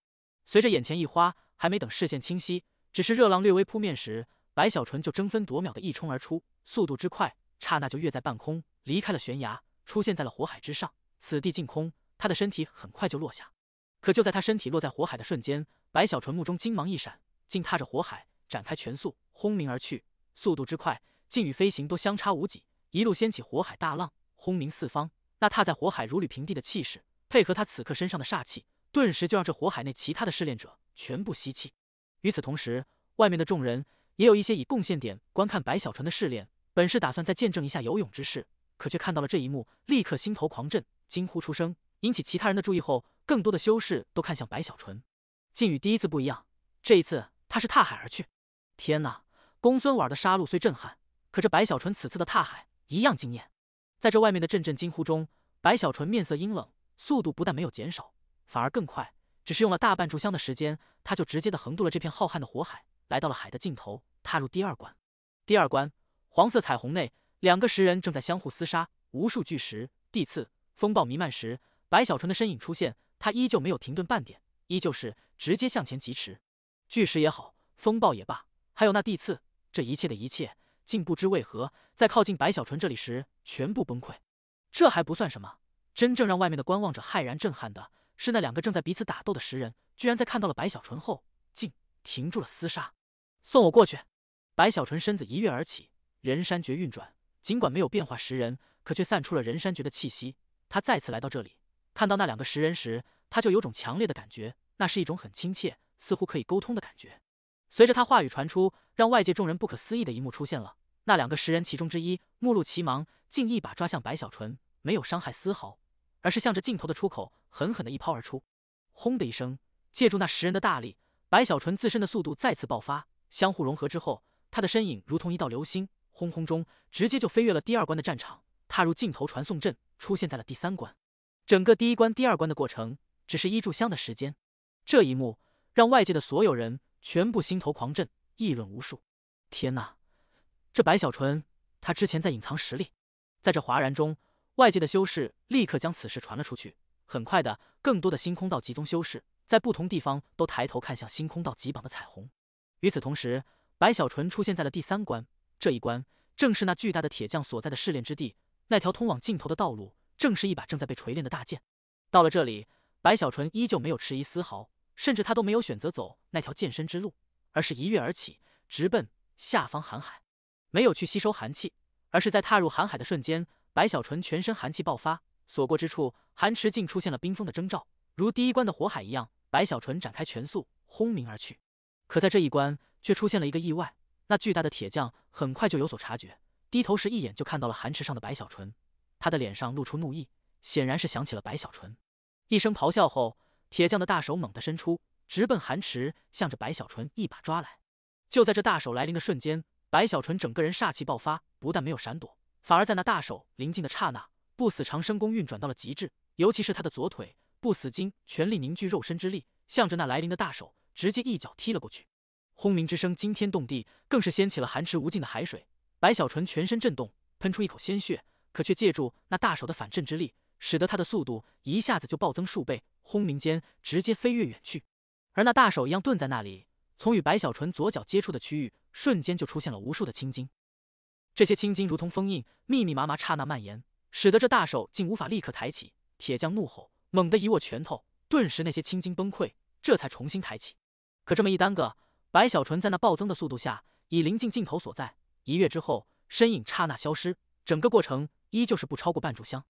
随着眼前一花，还没等视线清晰，只是热浪略微扑面时，白小纯就争分夺秒的一冲而出，速度之快，刹那就跃在半空，离开了悬崖，出现在了火海之上。此地净空，他的身体很快就落下。可就在他身体落在火海的瞬间，白小纯目中金芒一闪，竟踏着火海展开全速轰鸣而去，速度之快，竟与飞行都相差无几，一路掀起火海大浪，轰鸣四方。那踏在火海如履平地的气势，配合他此刻身上的煞气，顿时就让这火海内其他的试炼者全部吸气。与此同时，外面的众人也有一些以贡献点观看白小纯的试炼，本是打算再见证一下游泳之事，可却看到了这一幕，立刻心头狂震，惊呼出声，引起其他人的注意后，更多的修士都看向白小纯。竟与第一次不一样，这一次他是踏海而去。天哪！公孙婉的杀戮虽震撼，可这白小纯此次的踏海一样惊艳。在这外面的阵阵惊呼中，白小纯面色阴冷，速度不但没有减少，反而更快，只是用了大半炷香的时间，他就直接的横渡了这片浩瀚的火海，来到了海的尽头，踏入第2关。第2关，黄色彩虹内，2个石人正在相互厮杀，无数巨石、地刺、风暴弥漫时，白小纯的身影出现，他依旧没有停顿半点，依旧是直接向前疾驰。巨石也好，风暴也罢，还有那地刺，这一切的一切，竟不知为何在靠近白小纯这里时全部崩溃。这还不算什么，真正让外面的观望者骇然震撼的是，那2个正在彼此打斗的石人，居然在看到了白小纯后，竟停住了厮杀。送我过去！白小纯身子一跃而起，人山诀运转，尽管没有变化石人，可却散出了人山诀的气息。他再次来到这里，看到那2个石人时，他就有种强烈的感觉，那是一种很亲切，似乎可以沟通的感觉。随着他话语传出，让外界众人不可思议的一幕出现了。那2个10人其中之一目露奇芒，竟一把抓向白小纯，没有伤害丝毫，而是向着镜头的出口狠狠的一抛而出。轰的一声，借助那10人的大力，白小纯自身的速度再次爆发，相互融合之后，他的身影如同一道流星，轰轰中直接就飞越了第2关的战场，踏入镜头传送阵，出现在了第3关。整个第1关、第2关的过程只是1炷香的时间。这一幕让外界的所有人全部心头狂震，议论无数。天哪，这白小纯，他之前在隐藏实力。在这哗然中，外界的修士立刻将此事传了出去。很快的，更多的星空道极宗修士在不同地方都抬头看向星空道极榜的彩虹。与此同时，白小纯出现在了第3关。这一关正是那巨大的铁匠所在的试炼之地，那条通往尽头的道路正是一把正在被锤炼的大剑。到了这里，白小纯依旧没有迟疑丝毫，甚至他都没有选择走那条健身之路，而是一跃而起，直奔下方寒海。没有去吸收寒气，而是在踏入寒海的瞬间，白小纯全身寒气爆发，所过之处寒池竟出现了冰封的征兆，如第1关的火海一样。白小纯展开全速轰鸣而去。可在这一关却出现了一个意外，那巨大的铁匠很快就有所察觉，低头时一眼就看到了寒池上的白小纯，他的脸上露出怒意，显然是想起了白小纯。一声咆哮后，铁匠的大手猛地伸出，直奔寒池，向着白小纯一把抓来。就在这大手来临的瞬间，白小纯整个人煞气爆发，不但没有闪躲，反而在那大手临近的刹那，不死长生功运转到了极致，尤其是他的左腿不死筋全力凝聚肉身之力，向着那来临的大手直接一脚踢了过去。轰鸣之声惊天动地，更是掀起了寒池无尽的海水。白小纯全身震动，喷出一口鲜血，可却借助那大手的反震之力，使得他的速度一下子就暴增数倍，轰鸣间直接飞跃远去。而那大手一样顿在那里，从与白小纯左脚接触的区域，瞬间就出现了无数的青筋。这些青筋如同封印，密密麻麻刹那蔓延，使得这大手竟无法立刻抬起。铁匠怒吼，猛地一握拳头，顿时那些青筋崩溃，这才重新抬起。可这么一耽搁，白小纯在那暴增的速度下，已临近镜头所在，一跃之后，身影刹那消失，整个过程依旧是不超过半炷香。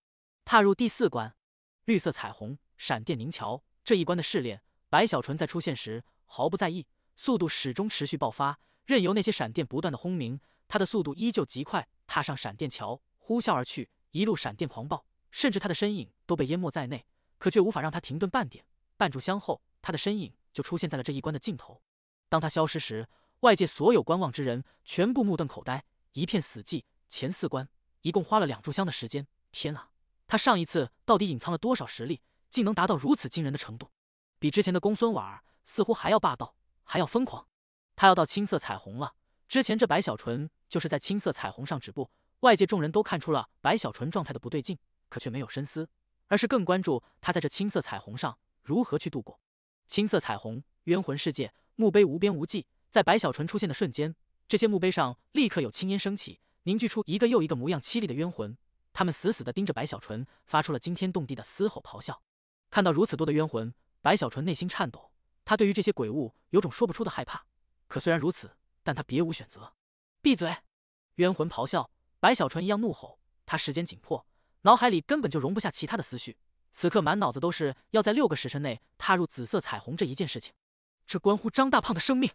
踏入第4关，绿色彩虹闪电凝桥。这一关的试炼，白小纯在出现时毫不在意，速度始终持续爆发，任由那些闪电不断的轰鸣，他的速度依旧极快，踏上闪电桥，呼啸而去，一路闪电狂暴，甚至他的身影都被淹没在内，可却无法让他停顿半点。半炷香后，他的身影就出现在了这一关的尽头。当他消失时，外界所有观望之人全部目瞪口呆，一片死寂。前4关一共花了2炷香的时间，天啊，他上一次到底隐藏了多少实力，竟能达到如此惊人的程度？比之前的公孙婉儿似乎还要霸道，还要疯狂。他要到青色彩虹了。之前这白小纯就是在青色彩虹上止步，外界众人都看出了白小纯状态的不对劲，可却没有深思，而是更关注他在这青色彩虹上如何去度过。青色彩虹，冤魂世界，墓碑无边无际。在白小纯出现的瞬间，这些墓碑上立刻有青烟升起，凝聚出一个又一个模样凄厉的冤魂，他们死死地盯着白小纯，发出了惊天动地的嘶吼咆哮。看到如此多的冤魂，白小纯内心颤抖，他对于这些鬼物有种说不出的害怕。可虽然如此，但他别无选择。闭嘴！冤魂咆哮，白小纯一样怒吼。他时间紧迫，脑海里根本就容不下其他的思绪，此刻满脑子都是要在6个时辰内踏入紫色彩虹这一件事情。这关乎张大胖的生命。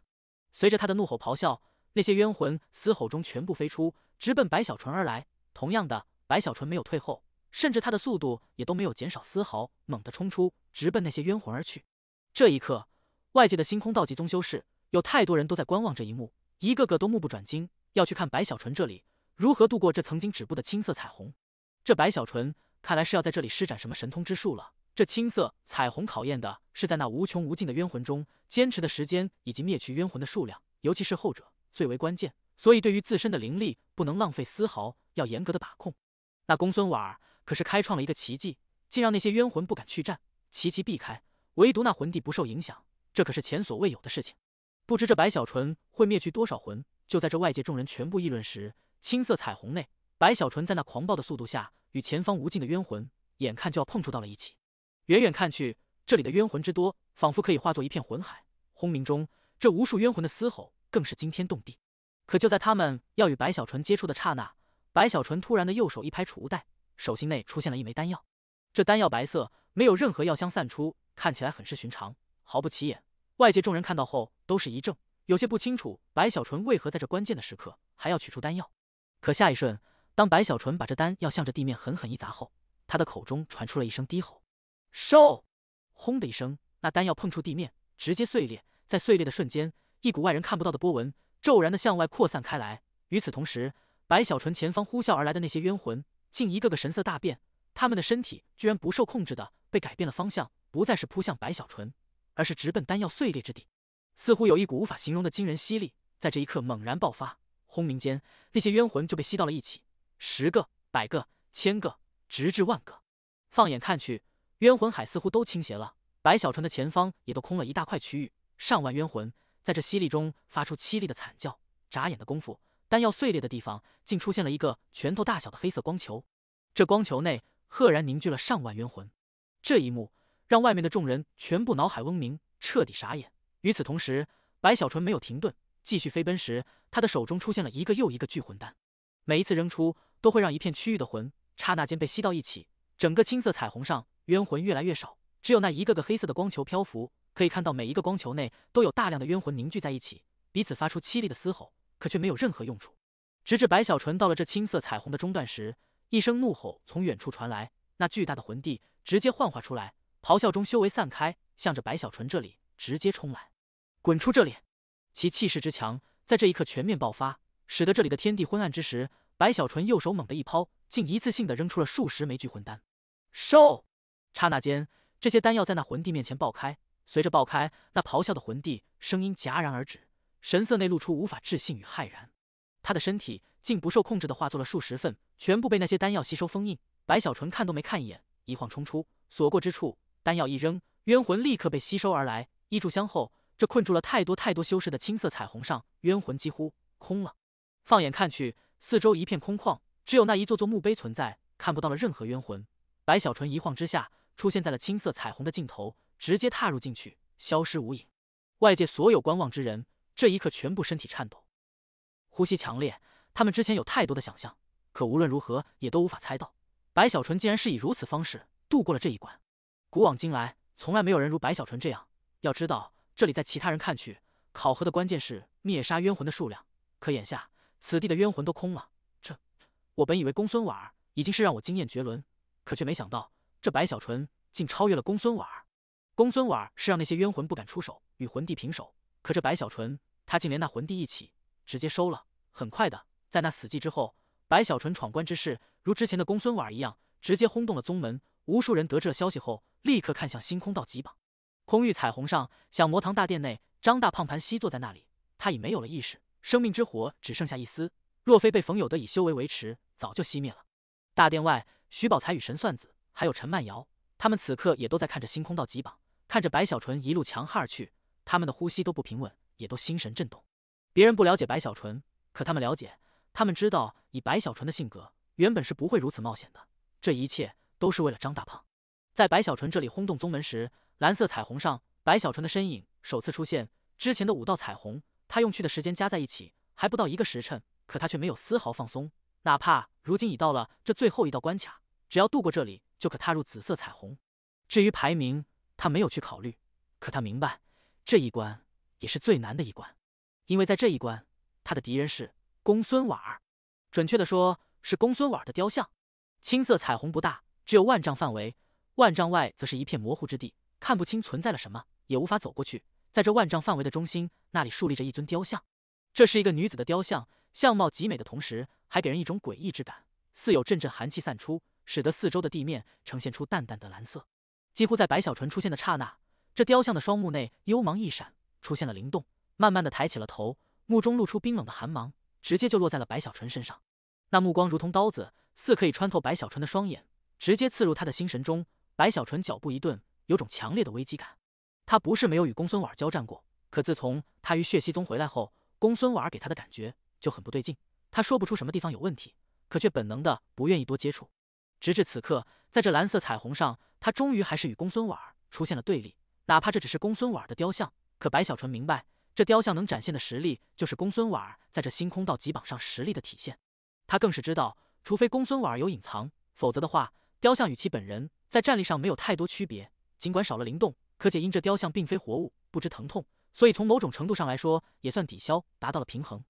随着他的怒吼咆哮，那些冤魂嘶吼中全部飞出，直奔白小纯而来。同样的，白小纯没有退后，甚至他的速度也都没有减少丝毫，猛地冲出，直奔那些冤魂而去。这一刻，外界的星空道极宗修士有太多人都在观望这一幕，一个个都目不转睛，要去看白小纯这里如何度过这曾经止步的青色彩虹。这白小纯看来是要在这里施展什么神通之术了。这青色彩虹考验的是在那无穷无尽的冤魂中坚持的时间以及灭去冤魂的数量，尤其是后者最为关键，所以对于自身的灵力不能浪费丝毫，要严格的把控。那公孙婉儿可是开创了一个奇迹，竟让那些冤魂不敢去战，齐齐避开，唯独那魂帝不受影响，这可是前所未有的事情。不知这白小纯会灭去多少魂。就在这外界众人全部议论时，青色彩虹内，白小纯在那狂暴的速度下，与前方无尽的冤魂眼看就要碰触到了一起。远远看去，这里的冤魂之多，仿佛可以化作一片魂海。轰鸣中，这无数冤魂的嘶吼更是惊天动地。可就在他们要与白小纯接触的刹那，白小纯突然的右手一拍储物袋，手心内出现了一枚丹药。这丹药白色，没有任何药香散出，看起来很是寻常，毫不起眼。外界众人看到后都是一怔，有些不清楚白小纯为何在这关键的时刻还要取出丹药。可下一瞬，当白小纯把这丹药向着地面狠狠一砸后，他的口中传出了一声低吼：“收！”轰的一声，那丹药碰触地面，直接碎裂。在碎裂的瞬间，一股外人看不到的波纹骤然的向外扩散开来。与此同时，白小纯前方呼啸而来的那些冤魂，竟一个个神色大变，他们的身体居然不受控制的被改变了方向，不再是扑向白小纯，而是直奔丹药碎裂之地。似乎有一股无法形容的惊人吸力在这一刻猛然爆发，轰鸣间，那些冤魂就被吸到了一起，10个、100个、1000个，直至万个。放眼看去，冤魂海似乎都倾斜了，白小纯的前方也都空了一大块区域，上万冤魂在这吸力中发出凄厉的惨叫。眨眼的功夫，丹药碎裂的地方竟出现了一个拳头大小的黑色光球，这光球内赫然凝聚了上万冤魂。这一幕让外面的众人全部脑海嗡鸣，彻底傻眼。与此同时，白小纯没有停顿，继续飞奔时，他的手中出现了一个又一个聚魂丹，每一次扔出都会让一片区域的魂刹那间被吸到一起。整个青色彩虹上冤魂越来越少，只有那一个个黑色的光球漂浮，可以看到每一个光球内都有大量的冤魂凝聚在一起，彼此发出凄厉的嘶吼，可却没有任何用处。直至白小纯到了这青色彩虹的中段时，一声怒吼从远处传来，那巨大的魂帝直接幻化出来，咆哮中修为散开，向着白小纯这里直接冲来。滚出这里！其气势之强，在这一刻全面爆发，使得这里的天地昏暗之时，白小纯右手猛地一抛，竟一次性的扔出了数十枚聚魂丹。收！刹那间，这些丹药在那魂帝面前爆开，随着爆开，那咆哮的魂帝声音戛然而止，神色内露出无法置信与骇然。他的身体竟不受控制的化作了数十份，全部被那些丹药吸收封印。白小纯看都没看一眼，一晃冲出，所过之处，丹药一扔，冤魂立刻被吸收而来。一炷香后，这困住了太多修士的青色彩虹上，冤魂几乎空了。放眼看去，四周一片空旷，只有那一座座墓碑存在，看不到了任何冤魂。白小纯一晃之下，出现在了青色彩虹的尽头，直接踏入进去，消失无影。外界所有观望之人，这一刻全部身体颤抖，呼吸强烈。他们之前有太多的想象，可无论如何也都无法猜到，白小纯竟然是以如此方式度过了这一关。古往今来，从来没有人如白小纯这样。要知道，这里在其他人看去，考核的关键是灭杀冤魂的数量，可眼下此地的冤魂都空了。我本以为公孙婉儿已经是让我惊艳绝伦，可却没想到这白小纯竟超越了公孙婉儿。公孙婉儿是让那些冤魂不敢出手，与魂帝平手，可这白小纯他竟连那魂帝一起直接收了。很快的，在那死寂之后，白小纯闯关之事如之前的公孙婉儿一样，直接轰动了宗门。无数人得知了消息后，立刻看向星空道极榜。空域彩虹上，响魔堂大殿内，张大胖盘膝坐在那里，他已没有了意识，生命之火只剩下一丝，若非被冯有德以修为维持，早就熄灭了。大殿外，徐宝才与神算子还有陈曼瑶，他们此刻也都在看着星空道极榜，看着白小纯一路强悍而去，他们的呼吸都不平稳，也都心神震动。别人不了解白小纯，可他们了解，他们知道以白小纯的性格，原本是不会如此冒险的，这一切都是为了张大胖。在白小纯这里轰动宗门时，蓝色彩虹上，白小纯的身影首次出现。之前的5道彩虹，他用去的时间加在一起还不到1个时辰，可他却没有丝毫放松。哪怕如今已到了这最后一道关卡，只要渡过这里，就可踏入紫色彩虹。至于排名，他没有去考虑，可他明白，这一关也是最难的一关，因为在这一关，他的敌人是公孙婉儿，准确的说，是公孙婉儿的雕像。青色彩虹不大，只有10000丈范围，万丈外则是一片模糊之地，看不清存在了什么，也无法走过去。在这10000丈范围的中心，那里竖立着一尊雕像，这是一个女子的雕像，相貌极美的同时，还给人一种诡异之感，似有阵阵寒气散出，使得四周的地面呈现出淡淡的蓝色。几乎在白小纯出现的刹那，这雕像的双目内幽芒一闪，出现了灵动，慢慢的抬起了头，目中露出冰冷的寒芒，直接就落在了白小纯身上。那目光如同刀子，似可以穿透白小纯的双眼，直接刺入他的心神中。白小纯脚步一顿，有种强烈的危机感。他不是没有与公孙婉儿交战过，可自从他于血溪宗回来后，公孙婉儿给他的感觉就很不对劲。他说不出什么地方有问题，可却本能的不愿意多接触。直至此刻，在这蓝色彩虹上，他终于还是与公孙婉儿出现了对立。哪怕这只是公孙婉儿的雕像，可白小纯明白，这雕像能展现的实力，就是公孙婉儿在这星空道极榜上实力的体现。他更是知道，除非公孙婉儿有隐藏，否则的话，雕像与其本人在战力上没有太多区别。尽管少了灵动，可且因这雕像并非活物，不知疼痛，所以从某种程度上来说，也算抵消，达到了平衡。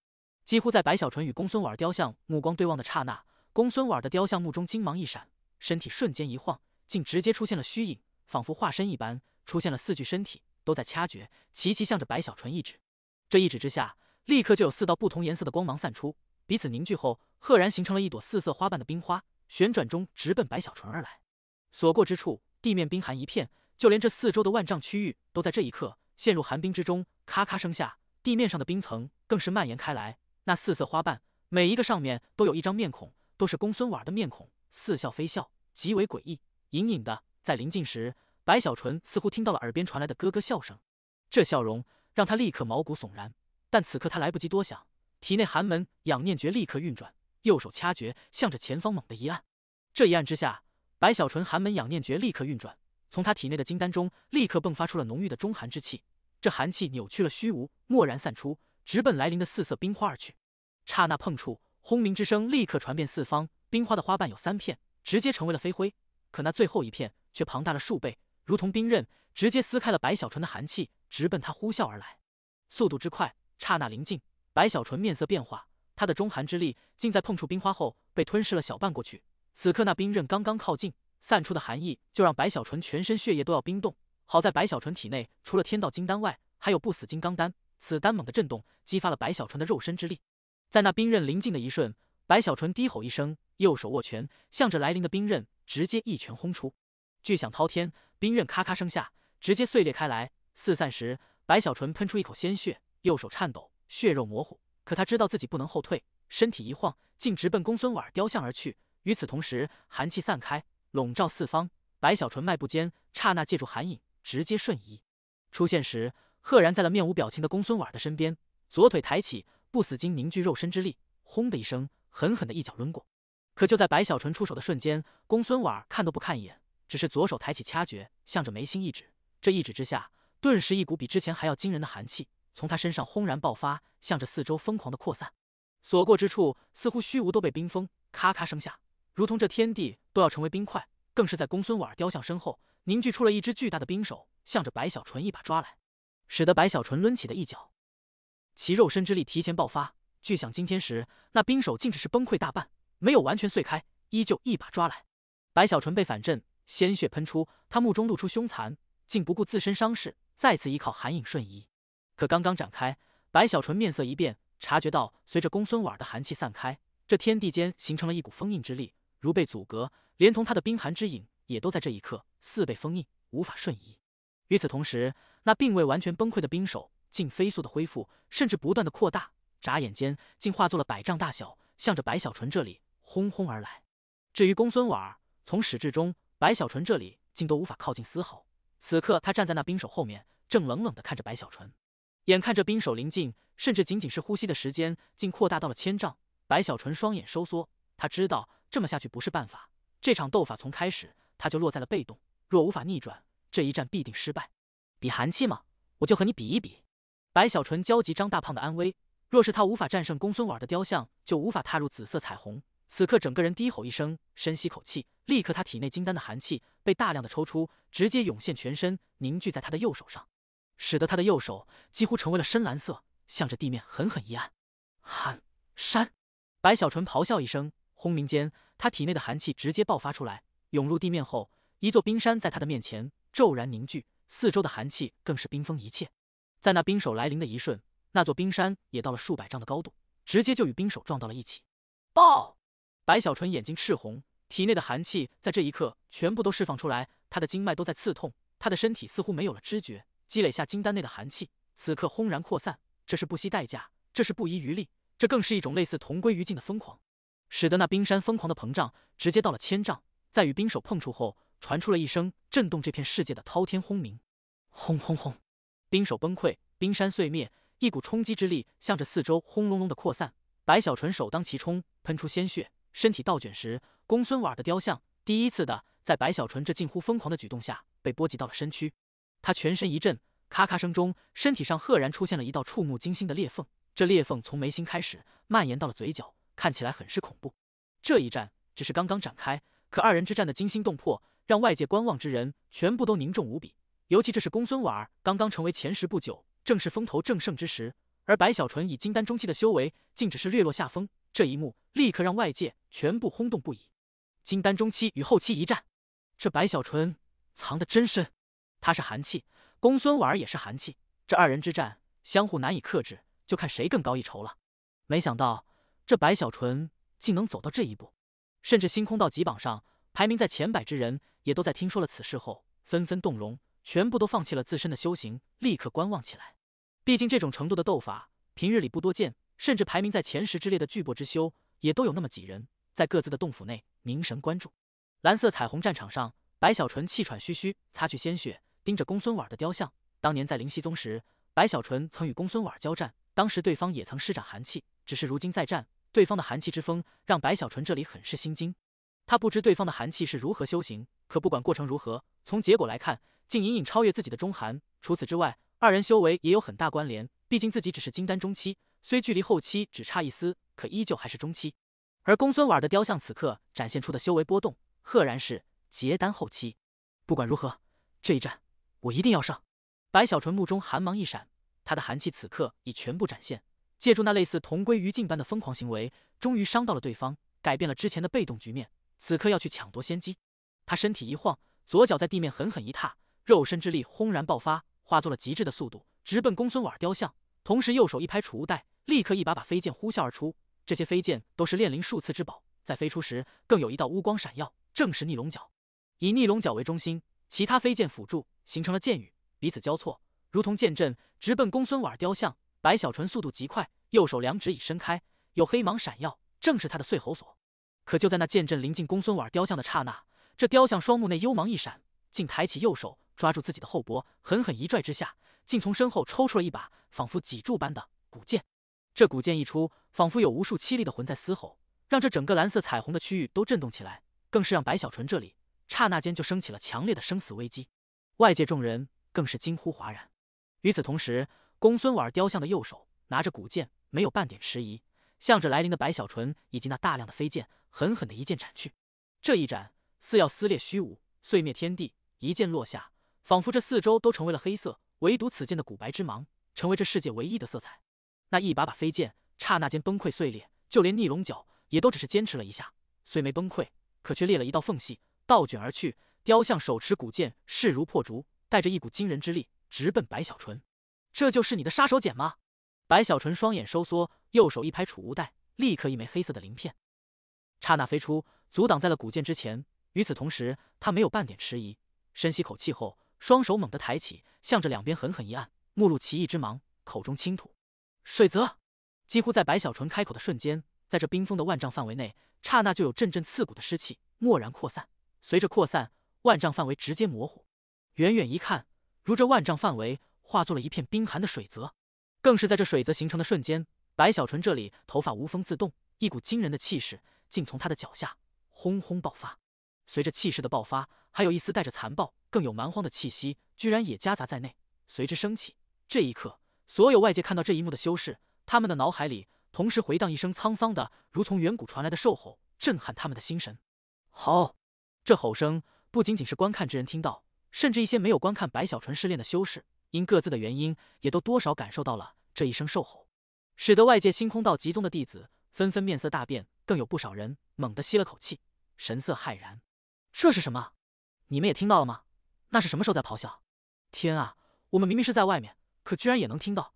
几乎在白小纯与公孙婉儿雕像目光对望的刹那，公孙婉儿的雕像目中金芒一闪，身体瞬间一晃，竟直接出现了虚影，仿佛化身一般，出现了4具身体，都在掐诀，齐齐向着白小纯一指。这一指之下，立刻就有4道不同颜色的光芒散出，彼此凝聚后，赫然形成了一朵4色花瓣的冰花，旋转中直奔白小纯而来。所过之处，地面冰寒一片，就连这4周的万丈区域都在这一刻陷入寒冰之中。咔咔声下，地面上的冰层更是蔓延开来。那4色花瓣，每一个上面都有一张面孔，都是公孙婉儿的面孔，似笑非笑，极为诡异。隐隐的，在临近时，白小纯似乎听到了耳边传来的咯咯笑声，这笑容让他立刻毛骨悚然。但此刻他来不及多想，体内寒门养念诀立刻运转，右手掐诀，向着前方猛地一按。这一按之下，白小纯寒门养念诀立刻运转，从他体内的金丹中立刻迸发出了浓郁的中寒之气。这寒气扭曲了虚无，蓦然散出，直奔来临的4色冰花而去。刹那碰触，轰鸣之声立刻传遍4方。冰花的花瓣有3片，直接成为了飞灰，可那最后一片却庞大了数倍，如同冰刃，直接撕开了白小纯的寒气，直奔他呼啸而来。速度之快，刹那临近，白小纯面色变化，他的中寒之力竟在碰触冰花后被吞噬了小半过去。此刻那冰刃刚刚靠近，散出的寒意就让白小纯全身血液都要冰冻。好在白小纯体内除了天道金丹外，还有不死金刚丹，此丹猛的震动激发了白小纯的肉身之力。在那冰刃临近的一瞬，白小纯低吼一声，右手握拳，向着来临的冰刃直接一拳轰出。巨响滔天，冰刃咔咔声下直接碎裂开来。四散时，白小纯喷出一口鲜血，右手颤抖，血肉模糊。可他知道自己不能后退，身体一晃，竟直奔公孙婉儿雕像而去。与此同时，寒气散开，笼罩四方。白小纯迈步间，刹那借助寒影，直接瞬移出现时，赫然在了面无表情的公孙婉儿的身边，左腿抬起，不死金凝聚肉身之力，轰的一声，狠狠的一脚抡过。可就在白小纯出手的瞬间，公孙婉儿看都不看一眼，只是左手抬起掐诀，向着眉心一指。这一指之下，顿时一股比之前还要惊人的寒气从他身上轰然爆发，向着四周疯狂的扩散。所过之处，似乎虚无都被冰封，咔咔声下，如同这天地都要成为冰块。更是在公孙婉儿雕像身后凝聚出了一只巨大的冰手，向着白小纯一把抓来，使得白小纯抡起的一脚，其肉身之力提前爆发。巨响惊天时，那冰手竟只是崩溃大半，没有完全碎开，依旧一把抓来。白小纯被反震，鲜血喷出，他目中露出凶残，竟不顾自身伤势，再次依靠寒影瞬移。可刚刚展开，白小纯面色一变，察觉到随着公孙婉儿的寒气散开，这天地间形成了一股封印之力，如被阻隔，连同他的冰寒之影也都在这一刻似被封印，无法瞬移。与此同时，那并未完全崩溃的冰手竟飞速的恢复，甚至不断的扩大，眨眼间竟化作了100丈大小，向着白小纯这里轰轰而来。至于公孙婉儿，从始至终，白小纯这里竟都无法靠近丝毫。此刻他站在那冰手后面，正冷冷的看着白小纯。眼看着冰手临近，甚至仅仅是呼吸的时间竟扩大到了1000丈，白小纯双眼收缩，他知道这么下去不是办法。这场斗法从开始他就落在了被动，若无法逆转，这一战必定失败。比寒气吗？我就和你比一比。白小纯焦急张大胖的安危，若是他无法战胜公孙婉儿的雕像，就无法踏入紫色彩虹。此刻整个人低吼一声，深吸口气，立刻他体内金丹的寒气被大量的抽出，直接涌现全身，凝聚在他的右手上，使得他的右手几乎成为了深蓝色，向着地面狠狠一按。寒山！白小纯咆哮一声，轰鸣间，他体内的寒气直接爆发出来，涌入地面后，一座冰山在他的面前骤然凝聚，四周的寒气更是冰封一切。在那冰手来临的一瞬，那座冰山也到了数百丈的高度，直接就与冰手撞到了一起。爆！白小纯眼睛赤红，体内的寒气在这一刻全部都释放出来，他的经脉都在刺痛，他的身体似乎没有了知觉，积累下金丹内的寒气，此刻轰然扩散。这是不惜代价，这是不遗余力，这更是一种类似同归于尽的疯狂，使得那冰山疯狂的膨胀，直接到了1000丈。在与冰手碰触后，传出了一声震动这片世界的滔天轰鸣。轰轰轰！冰手崩溃，冰山碎灭，一股冲击之力向着四周轰隆隆的扩散。白小纯首当其冲，喷出鲜血，身体倒卷时，公孙婉儿的雕像第一次的在白小纯这近乎疯狂的举动下被波及到了身躯。他全身一震，咔咔声中，身体上赫然出现了一道触目惊心的裂缝，这裂缝从眉心开始蔓延到了嘴角，看起来很是恐怖。这一战只是刚刚展开，可二人之战的惊心动魄，让外界观望之人全部都凝重无比。尤其这是公孙婉儿刚刚成为前10不久，正是风头正盛之时，而白小纯以金丹中期的修为，竟只是略落下风。这一幕立刻让外界全部轰动不已。金丹中期与后期一战，这白小纯藏得真深。他是寒气，公孙婉儿也是寒气，这二人之战相互难以克制，就看谁更高一筹了。没想到这白小纯竟能走到这一步，甚至星空道级榜上排名在前100之人，也都在听说了此事后纷纷动容，全部都放弃了自身的修行，立刻观望起来。毕竟这种程度的斗法，平日里不多见，甚至排名在前10之列的巨擘之修，也都有那么几人，在各自的洞府内凝神关注。蓝色彩虹战场上，白小纯气喘吁吁，擦去鲜血，盯着公孙婉的雕像。当年在灵犀宗时，白小纯曾与公孙婉交战，当时对方也曾施展寒气，只是如今再战，对方的寒气之风让白小纯这里很是心惊。他不知对方的寒气是如何修行，可不管过程如何，从结果来看，竟隐隐超越自己的中寒。除此之外，二人修为也有很大关联，毕竟自己只是金丹中期，虽距离后期只差一丝，可依旧还是中期。而公孙婉的雕像此刻展现出的修为波动，赫然是结丹后期。不管如何，这一战我一定要胜。白小纯目中寒芒一闪，他的寒气此刻已全部展现，借助那类似同归于尽般的疯狂行为，终于伤到了对方，改变了之前的被动局面。此刻要去抢夺先机，他身体一晃，左脚在地面狠狠一踏，肉身之力轰然爆发，化作了极致的速度，直奔公孙婉雕像。同时右手一拍储物袋，立刻一把飞剑呼啸而出。这些飞剑都是炼灵数次之宝，在飞出时更有一道乌光闪耀，正是逆龙角。以逆龙角为中心，其他飞剑辅助，形成了剑雨，彼此交错，如同剑阵，直奔公孙婉雕像。白小纯速度极快，右手2指已伸开，有黑芒闪耀，正是他的碎喉锁。可就在那剑阵临近公孙婉雕像的刹那，这雕像双目内幽芒一闪，竟抬起右手抓住自己的后脖，狠狠一拽之下，竟从身后抽出了一把仿佛脊柱般的古剑。这古剑一出，仿佛有无数凄厉的魂在嘶吼，让这整个蓝色彩虹的区域都震动起来，更是让白小纯这里刹那间就升起了强烈的生死危机。外界众人更是惊呼哗然。与此同时，公孙婉雕像的右手拿着古剑，没有半点迟疑，向着来临的白小纯以及那大量的飞剑狠狠的一剑斩去。这一斩似要撕裂虚无，碎灭天地，一剑落下，仿佛这四周都成为了黑色，唯独此剑的古白之芒成为这世界唯一的色彩。那一把把飞剑刹那间崩溃碎裂，就连逆龙角也都只是坚持了一下，虽没崩溃，可却裂了一道缝隙，倒卷而去。雕像手持古剑，势如破竹，带着一股惊人之力，直奔白小纯。这就是你的杀手锏吗？白小纯双眼收缩，右手一拍储物袋，立刻一枚黑色的鳞片刹那飞出，阻挡在了古剑之前。与此同时，他没有半点迟疑，深吸口气后，双手猛地抬起，向着两边狠狠一按，目露奇异之芒，口中轻吐水泽。几乎在白小纯开口的瞬间，在这冰封的万丈范围内，刹那就有阵阵刺骨的湿气蓦然扩散。随着扩散，万丈范围直接模糊，远远一看，如这万丈范围化作了一片冰寒的水泽。更是在这水泽形成的瞬间，白小纯这里头发无风自动，一股惊人的气势竟从他的脚下轰轰爆发。随着气势的爆发，还有一丝带着残暴更有蛮荒的气息，居然也夹杂在内，随之升起。这一刻，所有外界看到这一幕的修士，他们的脑海里同时回荡一声沧桑的如从远古传来的兽吼，震撼他们的心神。吼！这吼声不仅仅是观看之人听到，甚至一些没有观看白小纯试炼的修士，因各自的原因，也都多少感受到了这一声兽吼，使得外界星空道极宗的弟子纷纷面色大变，更有不少人猛地吸了口气，神色骇然。这是什么？你们也听到了吗？那是什么时候在咆哮？天啊，我们明明是在外面，可居然也能听到，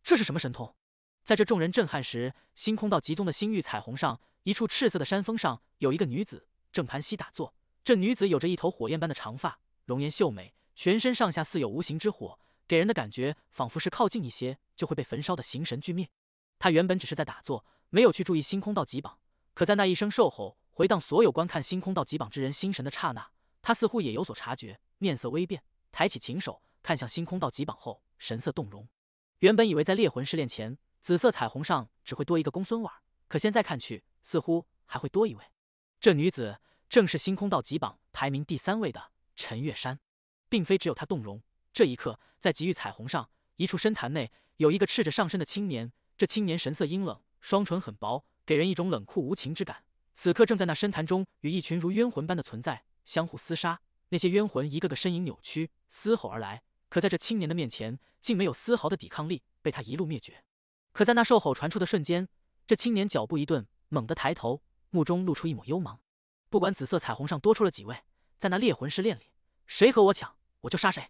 这是什么神通？在这众人震撼时，星空道极宗的星域彩虹上，一处赤色的山峰上，有一个女子正盘膝打坐。这女子有着一头火焰般的长发，容颜秀美，全身上下似有无形之火，给人的感觉仿佛是靠近一些就会被焚烧的形神俱灭。她原本只是在打坐，没有去注意星空道极榜，可在那一声兽吼回荡所有观看星空道极榜之人心神的刹那，她似乎也有所察觉，面色微变，抬起琴手看向星空道极榜后，神色动容。原本以为在猎魂试炼前，紫色彩虹上只会多一个公孙婉，可现在看去，似乎还会多一位。这女子正是星空道极榜排名第3位的陈月山。并非只有她动容，这一刻，在极域彩虹上，一处深潭内有一个赤着上身的青年，这青年神色阴冷，双唇很薄，给人一种冷酷无情之感。此刻正在那深潭中与一群如冤魂般的存在相互厮杀，那些冤魂一个个身影扭曲，嘶吼而来，可在这青年的面前，竟没有丝毫的抵抗力，被他一路灭绝。可在那兽吼传出的瞬间，这青年脚步一顿，猛地抬头，目中露出一抹幽芒。不管紫色彩虹上多出了几位，在那猎魂试炼里，谁和我抢，我就杀谁。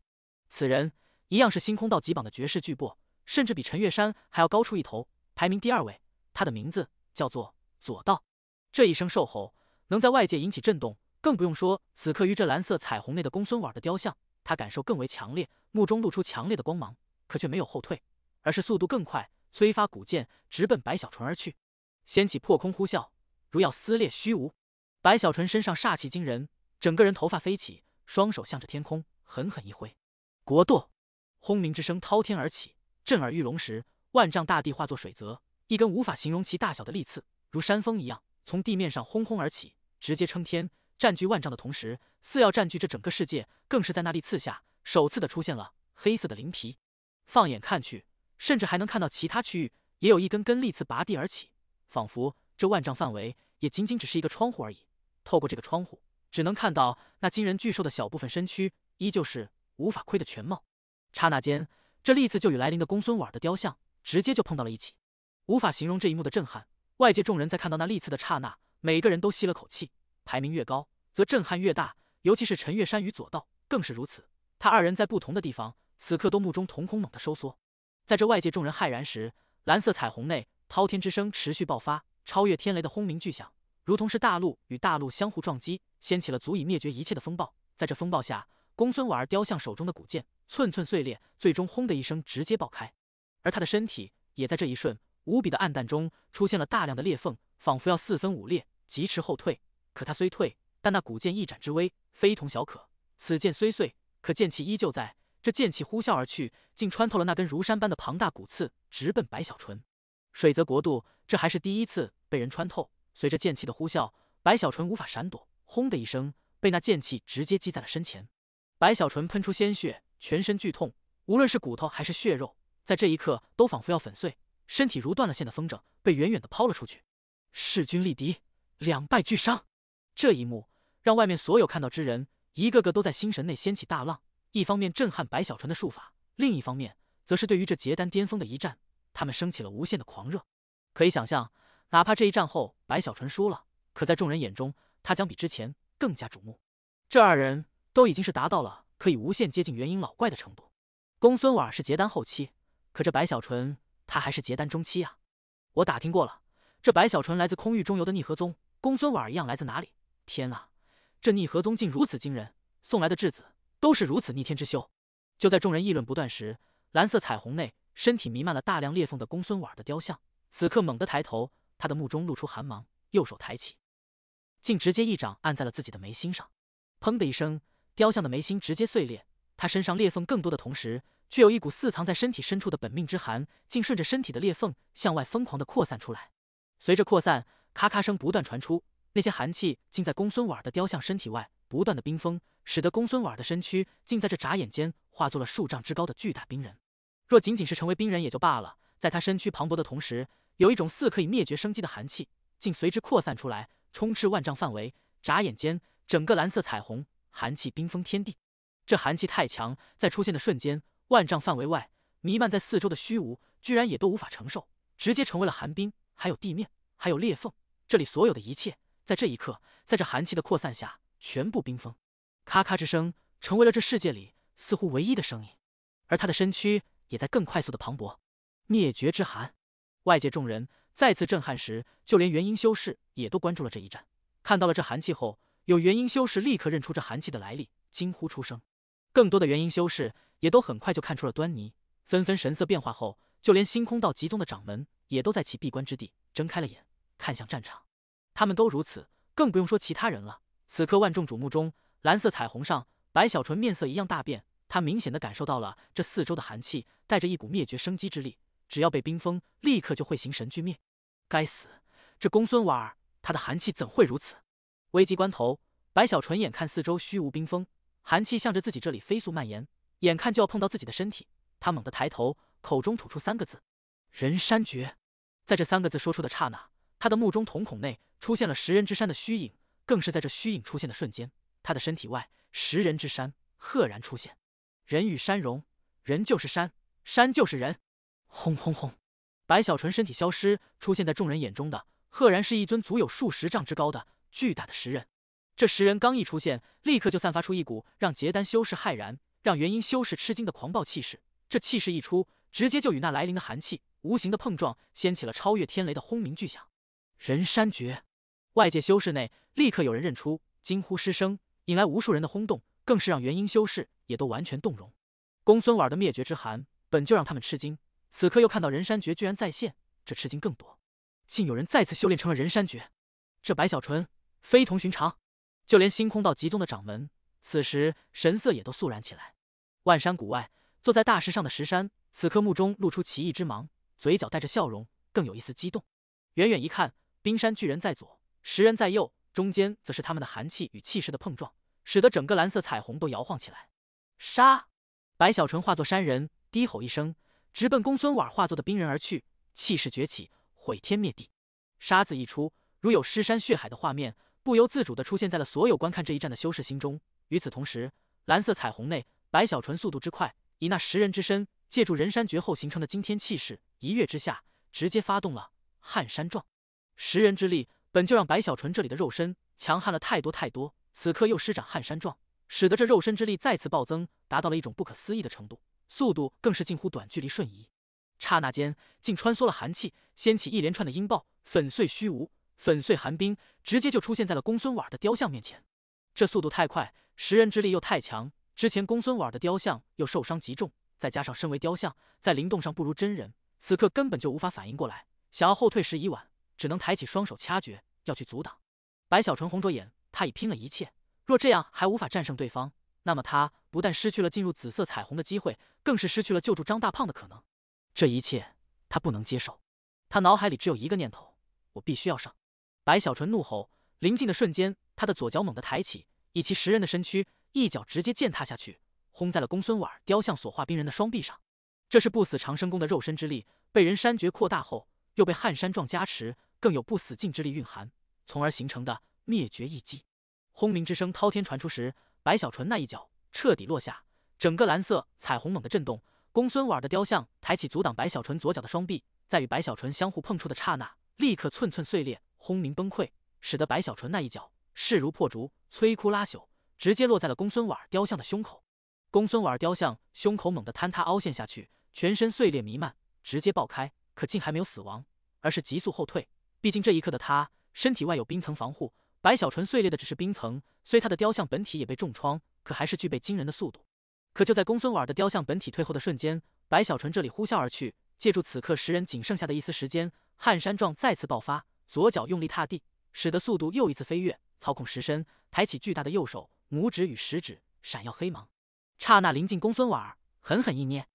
此人一样是星空道级榜的绝世巨擘，甚至比陈月山还要高出一头，排名第2位。他的名字叫做左道。这一声兽吼能在外界引起震动，更不用说此刻于这蓝色彩虹内的公孙婉的雕像，他感受更为强烈，目中露出强烈的光芒，可却没有后退，而是速度更快，催发古剑直奔白小纯而去，掀起破空呼啸，如要撕裂虚无。白小纯身上煞气惊人，整个人头发飞起，双手向着天空狠狠一挥，国舵！轰鸣之声滔天而起，震耳欲聋时，万丈大地化作水泽，一根无法形容其大小的利刺，如山峰一样从地面上轰轰而起，直接撑天，占据万丈的同时，似要占据这整个世界。更是在那利刺下，首次的出现了黑色的鳞皮。放眼看去，甚至还能看到其他区域也有一根根利刺拔地而起，仿佛这万丈范围也仅仅只是一个窗户而已。透过这个窗户，只能看到那惊人巨兽的小部分身躯，依旧是无法窥的全貌。刹那间，这利刺就与来临的公孙婉的雕像直接就碰到了一起，无法形容这一幕的震撼。外界众人在看到那利刺的刹那，每个人都吸了口气。排名越高，则震撼越大，尤其是陈月山与左道更是如此。他二人在不同的地方，此刻都目中瞳孔猛地收缩。在这外界众人骇然时，蓝色彩虹内滔天之声持续爆发，超越天雷的轰鸣巨响，如同是大陆与大陆相互撞击，掀起了足以灭绝一切的风暴。在这风暴下，公孙婉儿雕像手中的古剑寸寸碎裂，最终轰的一声直接爆开。而他的身体也在这一瞬无比的暗淡中出现了大量的裂缝，仿佛要四分五裂，疾驰后退。可他虽退，但那古剑一斩之威非同小可。此剑虽碎，可剑气依旧在。这剑气呼啸而去，竟穿透了那根如山般的庞大骨刺，直奔白小纯。水泽国度，这还是第一次被人穿透。随着剑气的呼啸，白小纯无法闪躲，轰的一声，被那剑气直接击在了身前。白小纯喷出鲜血，全身剧痛，无论是骨头还是血肉，在这一刻都仿佛要粉碎，身体如断了线的风筝，被远远的抛了出去。势均力敌，两败俱伤。这一幕让外面所有看到之人，一个个都在心神内掀起大浪。一方面震撼白小纯的术法，另一方面则是对于这结丹巅峰的一战，他们升起了无限的狂热。可以想象，哪怕这一战后白小纯输了，可在众人眼中，他将比之前更加瞩目。这二人都已经是达到了可以无限接近元婴老怪的程度。公孙婉是结丹后期，可这白小纯他还是结丹中期啊。我打听过了，这白小纯来自空域中游的逆河宗，公孙婉一样来自哪里？天啊，这逆河宗竟如此惊人，送来的质子都是如此逆天之修。就在众人议论不断时，蓝色彩虹内身体弥漫了大量裂缝的公孙婉的雕像，此刻猛地抬头，他的目中露出寒芒，右手抬起，竟直接一掌按在了自己的眉心上。砰的一声，雕像的眉心直接碎裂。他身上裂缝更多的同时，却有一股肆藏在身体深处的本命之寒，竟顺着身体的裂缝向外疯狂地扩散出来。随着扩散，咔咔声不断传出，那些寒气竟在公孙婉的雕像身体外不断的冰封，使得公孙婉的身躯竟在这眨眼间化作了数丈之高的巨大冰人。若仅仅是成为冰人也就罢了，在他身躯磅礴的同时，有一种似可以灭绝生机的寒气竟随之扩散出来，充斥万丈范围。眨眼间，整个蓝色彩虹寒气冰封天地。这寒气太强，在出现的瞬间，万丈范围外弥漫在四周的虚无居然也都无法承受，直接成为了寒冰，还有地面，还有裂缝，这里所有的一切在这一刻，在这寒气的扩散下全部冰封。咔咔之声成为了这世界里似乎唯一的声音，而他的身躯也在更快速的磅礴。灭绝之寒，外界众人再次震撼时，就连元婴修士也都关注了这一战。看到了这寒气后，有元婴修士立刻认出这寒气的来历，惊呼出声。更多的元婴修士也都很快就看出了端倪，纷纷神色变化后，就连星空道极宗的掌门也都在其闭关之地睁开了眼，看向战场。他们都如此，更不用说其他人了。此刻万众瞩目中，蓝色彩虹上，白小纯面色一样大变，他明显的感受到了这四周的寒气带着一股灭绝生机之力，只要被冰封，立刻就会形神俱灭。该死，这公孙婉儿他的寒气怎会如此？危急关头，白小纯眼看四周虚无冰封，寒气向着自己这里飞速蔓延，眼看就要碰到自己的身体，他猛地抬头，口中吐出三个字：人山诀。在这三个字说出的刹那，他的目中瞳孔内出现了食人之山的虚影，更是在这虚影出现的瞬间，他的身体外食人之山赫然出现。人与山容，人就是山，山就是人。轰轰轰！白小纯身体消失，出现在众人眼中的，赫然是一尊足有数十丈之高的巨大的石人。这石人刚一出现，立刻就散发出一股让结丹修士骇然、让元婴修士吃惊的狂暴气势。这气势一出，直接就与那来临的寒气无形的碰撞，掀起了超越天雷的轰鸣巨响。人山诀！外界修士内立刻有人认出，惊呼失声，引来无数人的轰动，更是让元婴修士也都完全动容。公孙婉的灭绝之寒本就让他们吃惊，此刻又看到人山诀居然再现，这吃惊更多。竟有人再次修炼成了人山诀，这白小纯非同寻常。就连星空道极宗的掌门，此时神色也都肃然起来。万山谷外，坐在大石上的石山，此刻目中露出奇异之芒，嘴角带着笑容，更有一丝激动。远远一看，冰山巨人在左，石人在右，中间则是他们的寒气与气势的碰撞，使得整个蓝色彩虹都摇晃起来。杀！白小纯化作山人，低吼一声，直奔公孙婉化作的冰人而去，气势崛起，毁天灭地。杀字一出，如有尸山血海的画面，不由自主地出现在了所有观看这一战的修士心中。与此同时，蓝色彩虹内，白小纯速度之快，以那石人之身，借助人山诀后形成的惊天气势，一跃之下，直接发动了撼山撞。石人之力本就让白小纯这里的肉身强悍了太多太多，此刻又施展撼山撞，使得这肉身之力再次暴增，达到了一种不可思议的程度，速度更是近乎短距离瞬移。刹那间，竟穿梭了寒气，掀起一连串的音爆，粉碎虚无，粉碎寒冰，直接就出现在了公孙婉的雕像面前。这速度太快，石人之力又太强，之前公孙婉的雕像又受伤极重，再加上身为雕像，在灵动上不如真人，此刻根本就无法反应过来，想要后退时已晚，只能抬起双手掐诀，要去阻挡。白小纯红着眼，他已拼了一切，若这样还无法战胜对方，那么他不但失去了进入紫色彩虹的机会，更是失去了救助张大胖的可能。这一切他不能接受，他脑海里只有一个念头：我必须要上。白小纯怒吼，临近的瞬间，他的左脚猛地抬起，以其10人的身躯，一脚直接践踏下去，轰在了公孙婉雕像所化冰人的双臂上。这是不死长生功的肉身之力，被人山诀扩大后，又被撼山撞加持，更有不死劲之力蕴含，从而形成的灭绝一击。轰鸣之声滔天传出时，白小纯那一脚彻底落下，整个蓝色彩虹猛地震动。公孙婉的雕像抬起阻挡白小纯左脚的双臂，在与白小纯相互碰触的刹那，立刻寸寸碎裂，轰鸣崩溃，使得白小纯那一脚势如破竹，摧枯拉朽，直接落在了公孙婉雕像的胸口。公孙婉雕像胸口猛地坍塌凹陷下去，全身碎裂弥漫，直接爆开，可竟还没有死亡，而是急速后退。毕竟这一刻的他身体外有冰层防护，白小纯碎裂的只是冰层，虽他的雕像本体也被重创，可还是具备惊人的速度。可就在公孙婉的雕像本体退后的瞬间，白小纯这里呼啸而去，借助此刻10人仅剩下的一丝时间，撼山撞再次爆发，左脚用力踏地，使得速度又一次飞跃，操控石身，抬起巨大的右手，拇指与食指闪耀黑芒，刹那临近公孙婉，狠狠一捏，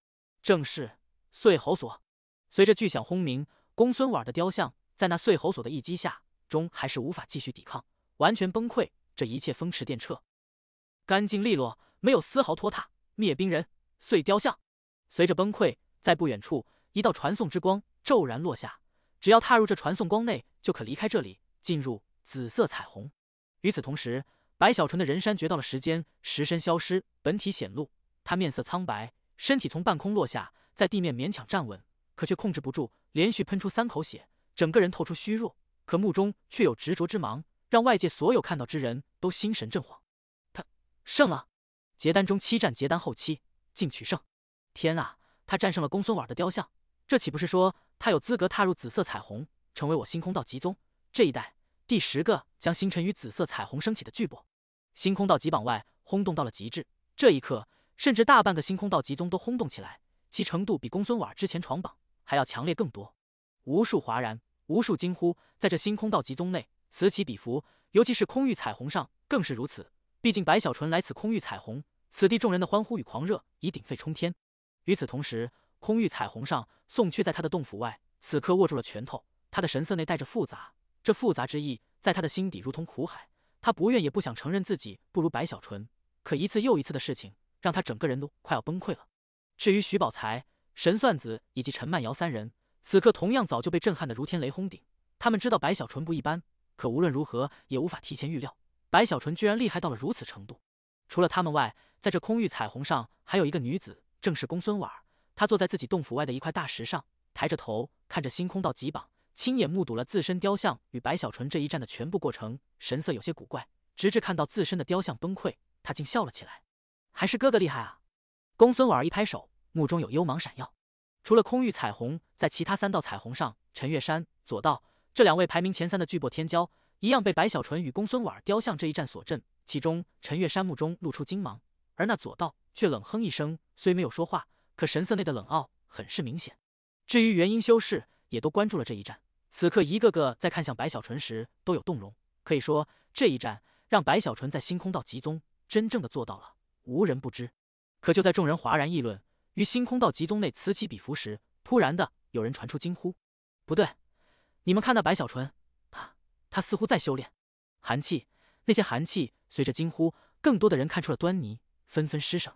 正是碎喉锁。随着巨响轰鸣，公孙婉的雕像在那碎喉锁的一击下，终还是无法继续抵抗，完全崩溃。这一切风驰电掣，干净利落，没有丝毫拖沓。灭冰人，碎雕像。随着崩溃，在不远处，一道传送之光骤然落下，只要踏入这传送光内，就可离开这里，进入紫色彩虹。与此同时，白小纯的人山诀到了时间，实身消失，本体显露。他面色苍白，身体从半空落下，在地面勉强站稳，可却控制不住，连续喷出3口血，整个人透出虚弱，可目中却有执着之芒，让外界所有看到之人都心神震惶。他胜了！结丹中7战结丹后期，竟取胜！天啊，他战胜了公孙婉的雕像，这岂不是说他有资格踏入紫色彩虹，成为我星空道极宗这一代第10个将星辰与紫色彩虹升起的巨擘？星空道极榜外轰动到了极致，这一刻，甚至大半个星空道极宗都轰动起来，其程度比公孙婉之前闯榜还要强烈更多。无数哗然，无数惊呼，在这星空道极宗内此起彼伏，尤其是空域彩虹上更是如此。毕竟白小纯来此空域彩虹，此地众人的欢呼与狂热已鼎沸冲天。与此同时，空域彩虹上，宋却在他的洞府外，此刻握住了拳头，他的神色内带着复杂，这复杂之意在他的心底如同苦海。他不愿也不想承认自己不如白小纯，可一次又一次的事情让他整个人都快要崩溃了。至于徐宝才、神算子以及陈曼瑶3人，此刻同样早就被震撼得如天雷轰顶。他们知道白小纯不一般，可无论如何也无法提前预料白小纯居然厉害到了如此程度。除了他们外，在这空域彩虹上还有一个女子，正是公孙婉。他坐在自己洞府外的一块大石上，抬着头看着星空道极榜，亲眼目睹了自身雕像与白小纯这一战的全部过程，神色有些古怪。直至看到自身的雕像崩溃，他竟笑了起来。还是哥哥厉害啊！公孙婉一拍手，目中有幽芒闪耀。除了空域彩虹，在其他3道彩虹上，陈月山、左道这2位排名前3的巨擘天骄，一样被白小纯与公孙婉雕像这一战所震。其中陈月山目中露出金芒，而那左道却冷哼一声，虽没有说话，可神色内的冷傲很是明显。至于元婴修士，也都关注了这一战，此刻一个个在看向白小纯时都有动容。可以说这一战让白小纯在星空道极宗真正的做到了无人不知。可就在众人哗然议论于星空道极宗内此起彼伏时，突然的有人传出惊呼：不对，你们看那白小纯，他似乎在修炼寒气。那些寒气随着惊呼，更多的人看出了端倪，纷纷失声。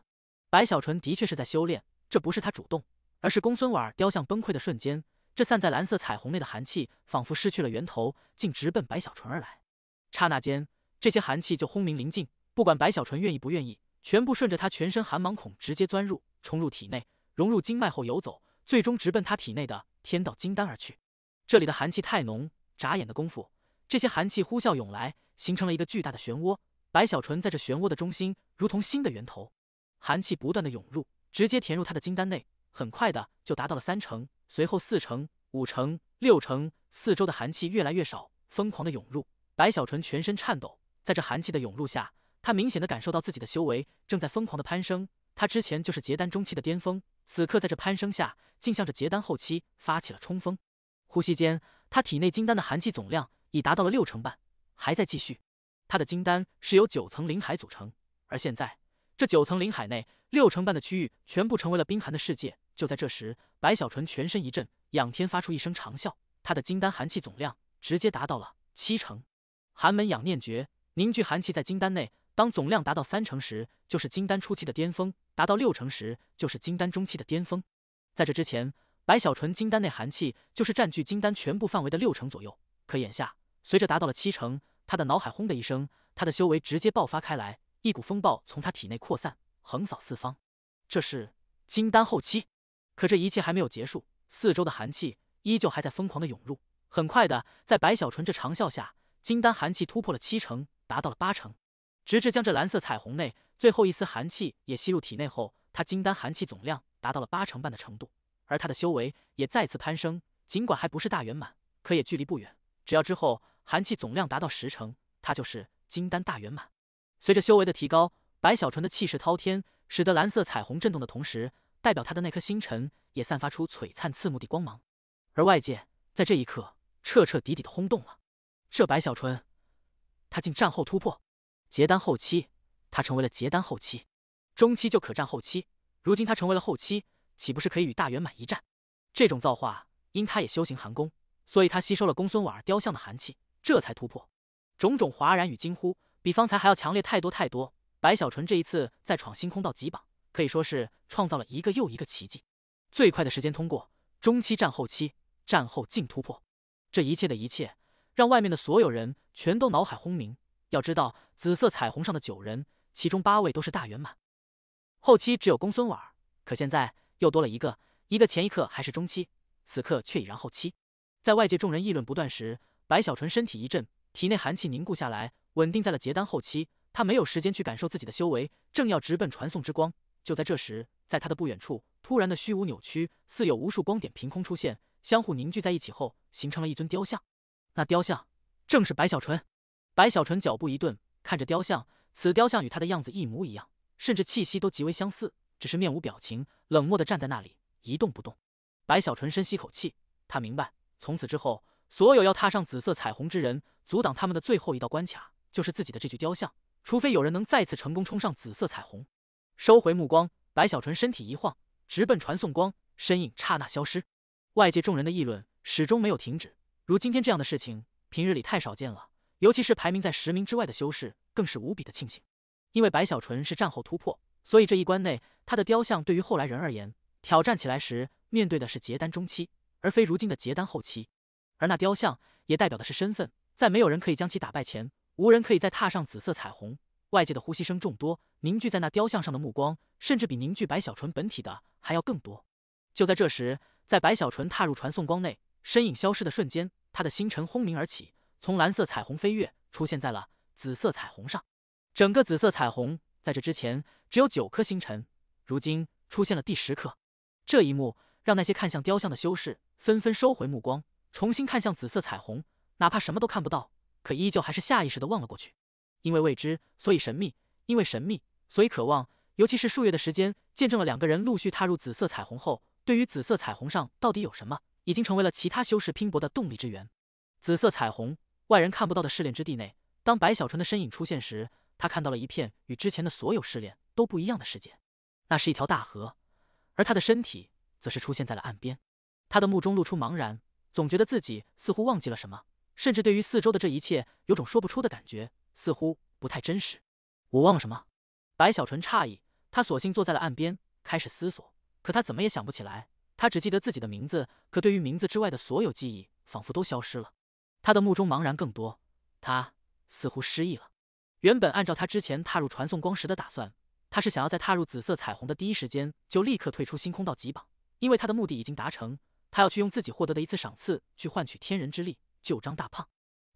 白小纯的确是在修炼，这不是他主动，而是公孙婉雕像崩溃的瞬间，这散在蓝色彩虹内的寒气仿佛失去了源头，竟直奔白小纯而来。刹那间，这些寒气就轰鸣临近，不管白小纯愿意不愿意，全部顺着他全身寒芒孔直接钻入，冲入体内，融入经脉后游走，最终直奔他体内的天道金丹而去。这里的寒气太浓，眨眼的功夫，这些寒气呼啸涌来，形成了一个巨大的漩涡。白小纯在这漩涡的中心，如同新的源头，寒气不断的涌入，直接填入他的金丹内，很快的就达到了3成，随后4成、5成、6成，四周的寒气越来越少，疯狂的涌入。白小纯全身颤抖，在这寒气的涌入下，他明显的感受到自己的修为正在疯狂的攀升。他之前就是结丹中期的巅峰，此刻在这攀升下，竟向着结丹后期发起了冲锋。呼吸间，他体内金丹的寒气总量已达到了6成半，还在继续。他的金丹是由9层灵海组成，而现在这9层灵海内6成半的区域全部成为了冰寒的世界。就在这时，白小纯全身一震，仰天发出一声长啸，他的金丹寒气总量直接达到了7成。寒门养念诀凝聚寒气在金丹内，当总量达到3成时，就是金丹初期的巅峰；达到6成时，就是金丹中期的巅峰。在这之前，白小纯金丹内寒气就是占据金丹全部范围的6成左右，可眼下随着达到了7成，他的脑海轰的一声，他的修为直接爆发开来，一股风暴从他体内扩散，横扫四方。这是金丹后期，可这一切还没有结束，四周的寒气依旧还在疯狂的涌入。很快的，在白小纯这长啸下，金丹寒气突破了7成，达到了8成，直至将这蓝色彩虹内最后一丝寒气也吸入体内后，他金丹寒气总量达到了8成半的程度，而他的修为也再次攀升，尽管还不是大圆满，可也距离不远。只要之后寒气总量达到10成，他就是金丹大圆满。随着修为的提高，白小纯的气势滔天，使得蓝色彩虹震动的同时，代表他的那颗星辰也散发出璀璨刺目的光芒。而外界在这一刻彻彻底底的轰动了，这白小纯，他竟战后突破结丹后期，他成为了结丹后期，中期就可战后期，如今他成为了后期，岂不是可以与大圆满一战？这种造化，因他也修行寒功，所以他吸收了公孙婉儿雕像的寒气，这才突破。种种哗然与惊呼，比方才还要强烈太多太多。白小纯这一次在闯星空道极榜，可以说是创造了一个又一个奇迹。最快的时间通过中期战后期，战后竟突破，这一切的一切，让外面的所有人全都脑海轰鸣。要知道，紫色彩虹上的9人，其中8位都是大圆满，后期只有公孙婉儿，可现在又多了一个，一个前一刻还是中期，此刻却已然后期。在外界众人议论不断时，白小纯身体一震，体内寒气凝固下来，稳定在了结丹后期。他没有时间去感受自己的修为，正要直奔传送之光。就在这时，在他的不远处，突然的虚无扭曲，似有无数光点凭空出现，相互凝聚在一起后，形成了一尊雕像。那雕像正是白小纯。白小纯脚步一顿，看着雕像，此雕像与他的样子一模一样，甚至气息都极为相似，只是面无表情，冷漠地站在那里，一动不动。白小纯深吸口气，他明白，从此之后，所有要踏上紫色彩虹之人，阻挡他们的最后一道关卡，就是自己的这具雕像。除非有人能再次成功冲上紫色彩虹。收回目光，白小纯身体一晃，直奔传送光，身影刹那消失。外界众人的议论始终没有停止，如今天这样的事情，平日里太少见了，尤其是排名在10名之外的修士，更是无比的庆幸。因为白小纯是战后突破，所以这一关内，他的雕像对于后来人而言，挑战起来时面对的是结丹中期，而非如今的结丹后期。而那雕像也代表的是身份，在没有人可以将其打败前，无人可以再踏上紫色彩虹。外界的呼吸声众多，凝聚在那雕像上的目光，甚至比凝聚白小纯本体的还要更多。就在这时，在白小纯踏入传送光内，身影消失的瞬间，他的星辰轰鸣而起，从蓝色彩虹飞跃，出现在了紫色彩虹上。整个紫色彩虹在这之前只有9颗星辰，如今出现了第10颗。这一幕让那些看向雕像的修士纷纷收回目光，重新看向紫色彩虹，哪怕什么都看不到，可依旧还是下意识地望了过去。因为未知，所以神秘；因为神秘，所以渴望。尤其是数月的时间，见证了2个人陆续踏入紫色彩虹后，对于紫色彩虹上到底有什么，已经成为了其他修士拼搏的动力之源。紫色彩虹，外人看不到的试炼之地内，当白小纯的身影出现时，他看到了一片与之前的所有试炼都不一样的世界。那是一条大河，而他的身体则是出现在了岸边。他的目中露出茫然，总觉得自己似乎忘记了什么，甚至对于四周的这一切有种说不出的感觉，似乎不太真实。我忘了什么？白小纯诧异，他索性坐在了岸边，开始思索。可他怎么也想不起来，他只记得自己的名字，可对于名字之外的所有记忆，仿佛都消失了。他的目中茫然更多，他似乎失忆了。原本按照他之前踏入传送光时的打算，他是想要在踏入紫色彩虹的第一时间就立刻退出星空道级榜，因为他的目的已经达成，他要去用自己获得的一次赏赐去换取天人之力，救张大胖。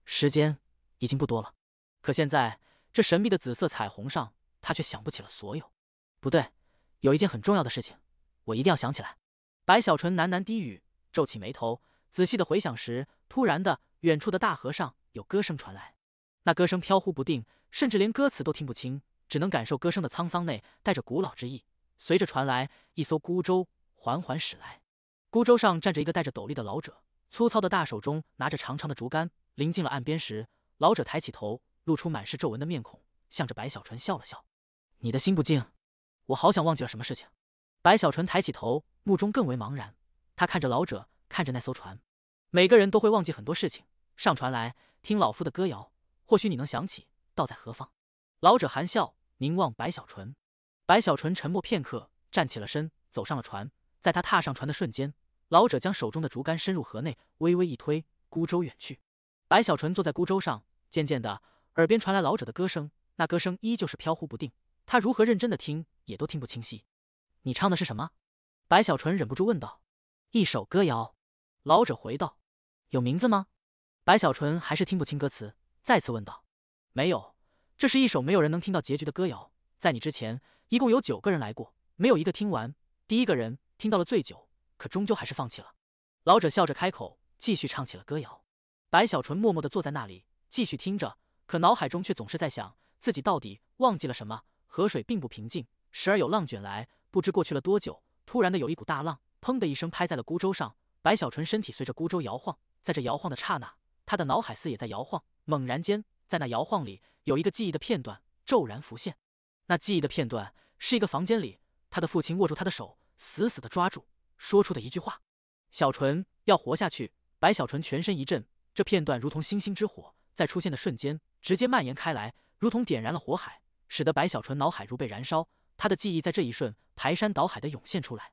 时间已经不多了，可现在这神秘的紫色彩虹上，他却想不起了所有。不对，有一件很重要的事情，我一定要想起来。白小纯喃喃低语，皱起眉头，仔细的回想时，突然的，远处的大河上有歌声传来。那歌声飘忽不定，甚至连歌词都听不清，只能感受歌声的沧桑内带着古老之意。随着传来，一艘孤舟缓缓驶来，孤舟上站着一个戴着斗笠的老者，粗糙的大手中拿着长长的竹竿。临近了岸边时，老者抬起头，露出满是皱纹的面孔，向着白小纯笑了笑：“你的心不静，我好想忘记了什么事情。”白小纯抬起头，目中更为茫然。他看着老者，看着那艘船。每个人都会忘记很多事情。上船来，听老夫的歌谣，或许你能想起道在何方。老者含笑凝望白小纯。白小纯沉默片刻，站起了身，走上了船。在他踏上船的瞬间，老者将手中的竹竿伸入河内，微微一推，孤舟远去。白小纯坐在孤舟上，渐渐的，耳边传来老者的歌声，那歌声依旧是飘忽不定，他如何认真的听，也都听不清晰。你唱的是什么？白小纯忍不住问道。一首歌谣。老者回道。有名字吗？白小纯还是听不清歌词，再次问道。没有，这是一首没有人能听到结局的歌谣。在你之前，一共有9个人来过，没有一个听完。第1个人听到了最久，可终究还是放弃了。老者笑着开口，继续唱起了歌谣。白小纯默默地坐在那里，继续听着，可脑海中却总是在想，自己到底忘记了什么。河水并不平静，时而有浪卷来，不知过去了多久，突然的有一股大浪，砰的一声拍在了孤舟上。白小纯身体随着孤舟摇晃，在这摇晃的刹那，他的脑海似也在摇晃。猛然间，在那摇晃里，有一个记忆的片段骤然浮现。那记忆的片段是一个房间里，他的父亲握住他的手，死死地抓住，说出的一句话：“小纯要活下去。”白小纯全身一震，这片段如同星星之火，在出现的瞬间直接蔓延开来，如同点燃了火海，使得白小纯脑海如被燃烧。他的记忆在这一瞬排山倒海地涌现出来。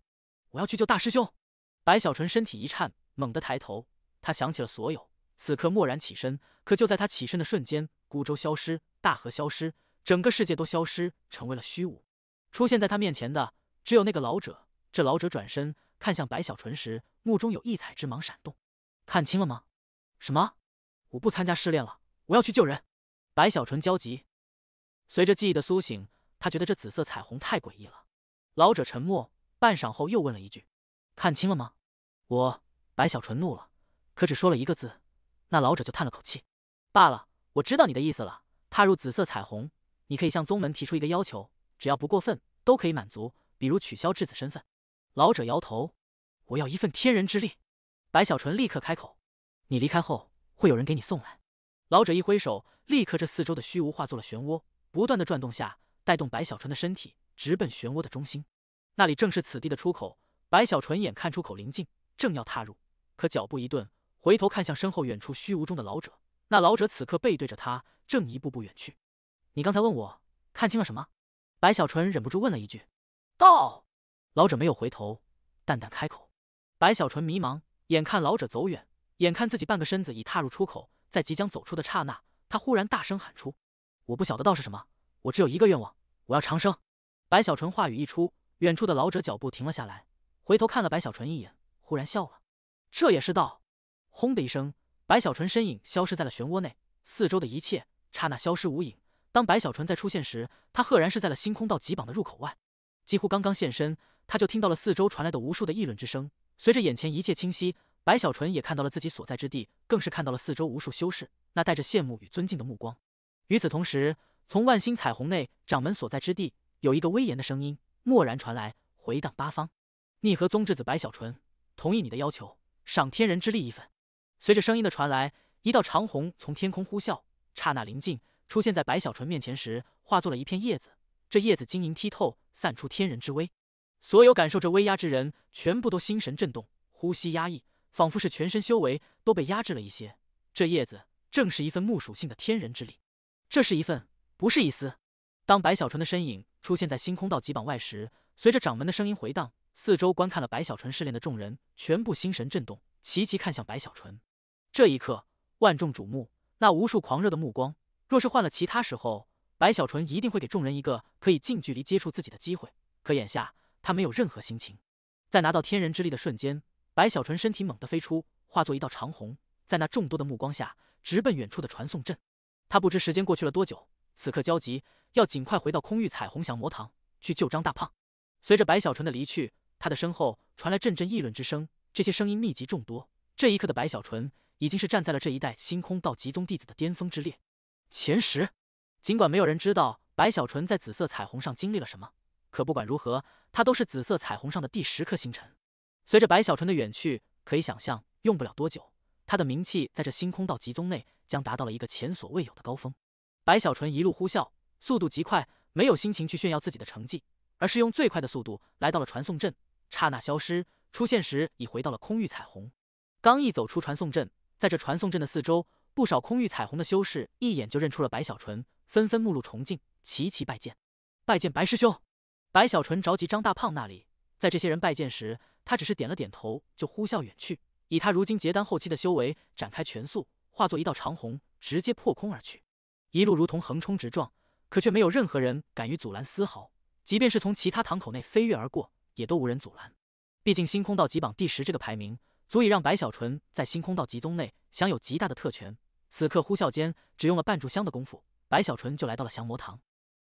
我要去救大师兄！白小纯身体一颤，猛地抬头，他想起了所有，此刻蓦然起身。可就在他起身的瞬间，孤舟消失，大河消失，整个世界都消失，成为了虚无。出现在他面前的只有那个老者。这老者转身看向白小纯时，目中有异彩之芒闪动。看清了吗？什么？我不参加试炼了，我要去救人！白小纯焦急。随着记忆的苏醒，他觉得这紫色彩虹太诡异了。老者沉默半晌后又问了一句：“看清了吗？”白小纯怒了，可只说了1个字。那老者就叹了口气：“罢了，我知道你的意思了。踏入紫色彩虹，你可以向宗门提出一个要求，只要不过分，都可以满足，比如取消质子身份。”老者摇头：“我要一份天人之力。”白小纯立刻开口：“你离开后，会有人给你送来。”老者一挥手，立刻这四周的虚无化作了漩涡，不断的转动下，带动白小纯的身体直奔漩涡的中心。那里正是此地的出口。白小纯眼看出口临近，正要踏入，可脚步一顿，回头看向身后远处虚无中的老者。那老者此刻背对着他，正一步步远去。你刚才问我看清了什么？白小纯忍不住问了一句。道。老者没有回头，淡淡开口。白小纯迷茫，眼看老者走远，眼看自己半个身子已踏入出口，在即将走出的刹那，他忽然大声喊出：“我不晓得道是什么，我只有一个愿望，我要长生。白小纯话语一出，远处的老者脚步停了下来，回头看了白小纯一眼，忽然笑了。这也是道。轰的一声，白小纯身影消失在了漩涡内，四周的一切刹那消失无影。当白小纯再出现时，他赫然是在了星空道极榜的入口外。几乎刚刚现身，他就听到了四周传来的无数的议论之声。随着眼前一切清晰，白小纯也看到了自己所在之地，更是看到了四周无数修士那带着羡慕与尊敬的目光。与此同时，从万星彩虹内掌门所在之地，有一个威严的声音蓦然传来，回荡八方：“逆河宗之子白小纯，同意你的要求，赏天人之力一份。”随着声音的传来，一道长虹从天空呼啸，刹那临近，出现在白小纯面前时，化作了一片叶子。这叶子晶莹剔透，散出天人之威。所有感受这威压之人，全部都心神震动，呼吸压抑，仿佛是全身修为都被压制了一些。这叶子正是一份木属性的天人之力，这是一份，不是一丝。当白小纯的身影出现在星空道极榜外时，随着掌门的声音回荡，四周观看了白小纯试炼的众人全部心神震动，齐齐看向白小纯。这一刻，万众瞩目，那无数狂热的目光，若是换了其他时候，白小纯一定会给众人一个可以近距离接触自己的机会。可眼下，他没有任何心情。在拿到天人之力的瞬间，白小纯身体猛地飞出，化作一道长虹，在那众多的目光下，直奔远处的传送阵。他不知时间过去了多久，此刻焦急，要尽快回到空域彩虹降魔堂去救张大胖。随着白小纯的离去，他的身后传来阵阵议论之声，这些声音密集众多。这一刻的白小纯已经是站在了这一代星空道极宗弟子的巅峰之列。前10，尽管没有人知道白小纯在紫色彩虹上经历了什么，可不管如何，他都是紫色彩虹上的第10颗星辰。随着白小纯的远去，可以想象，用不了多久，他的名气在这星空道极宗内将达到了一个前所未有的高峰。白小纯一路呼啸，速度极快，没有心情去炫耀自己的成绩，而是用最快的速度来到了传送阵，刹那消失，出现时已回到了空域彩虹。刚一走出传送阵，在这传送阵的四周，不少空域彩虹的修士一眼就认出了白小纯，纷纷目露崇敬，齐齐拜见。拜见白师兄。白小纯着急张大胖那里，在这些人拜见时，他只是点了点头，就呼啸远去。以他如今结丹后期的修为，展开全速，化作一道长虹，直接破空而去。一路如同横冲直撞，可却没有任何人敢于阻拦丝毫。即便是从其他堂口内飞跃而过，也都无人阻拦。毕竟星空道极榜第10这个排名，足以让白小纯在星空道极宗内享有极大的特权。此刻呼啸间，只用了半炷香的功夫，白小纯就来到了降魔堂。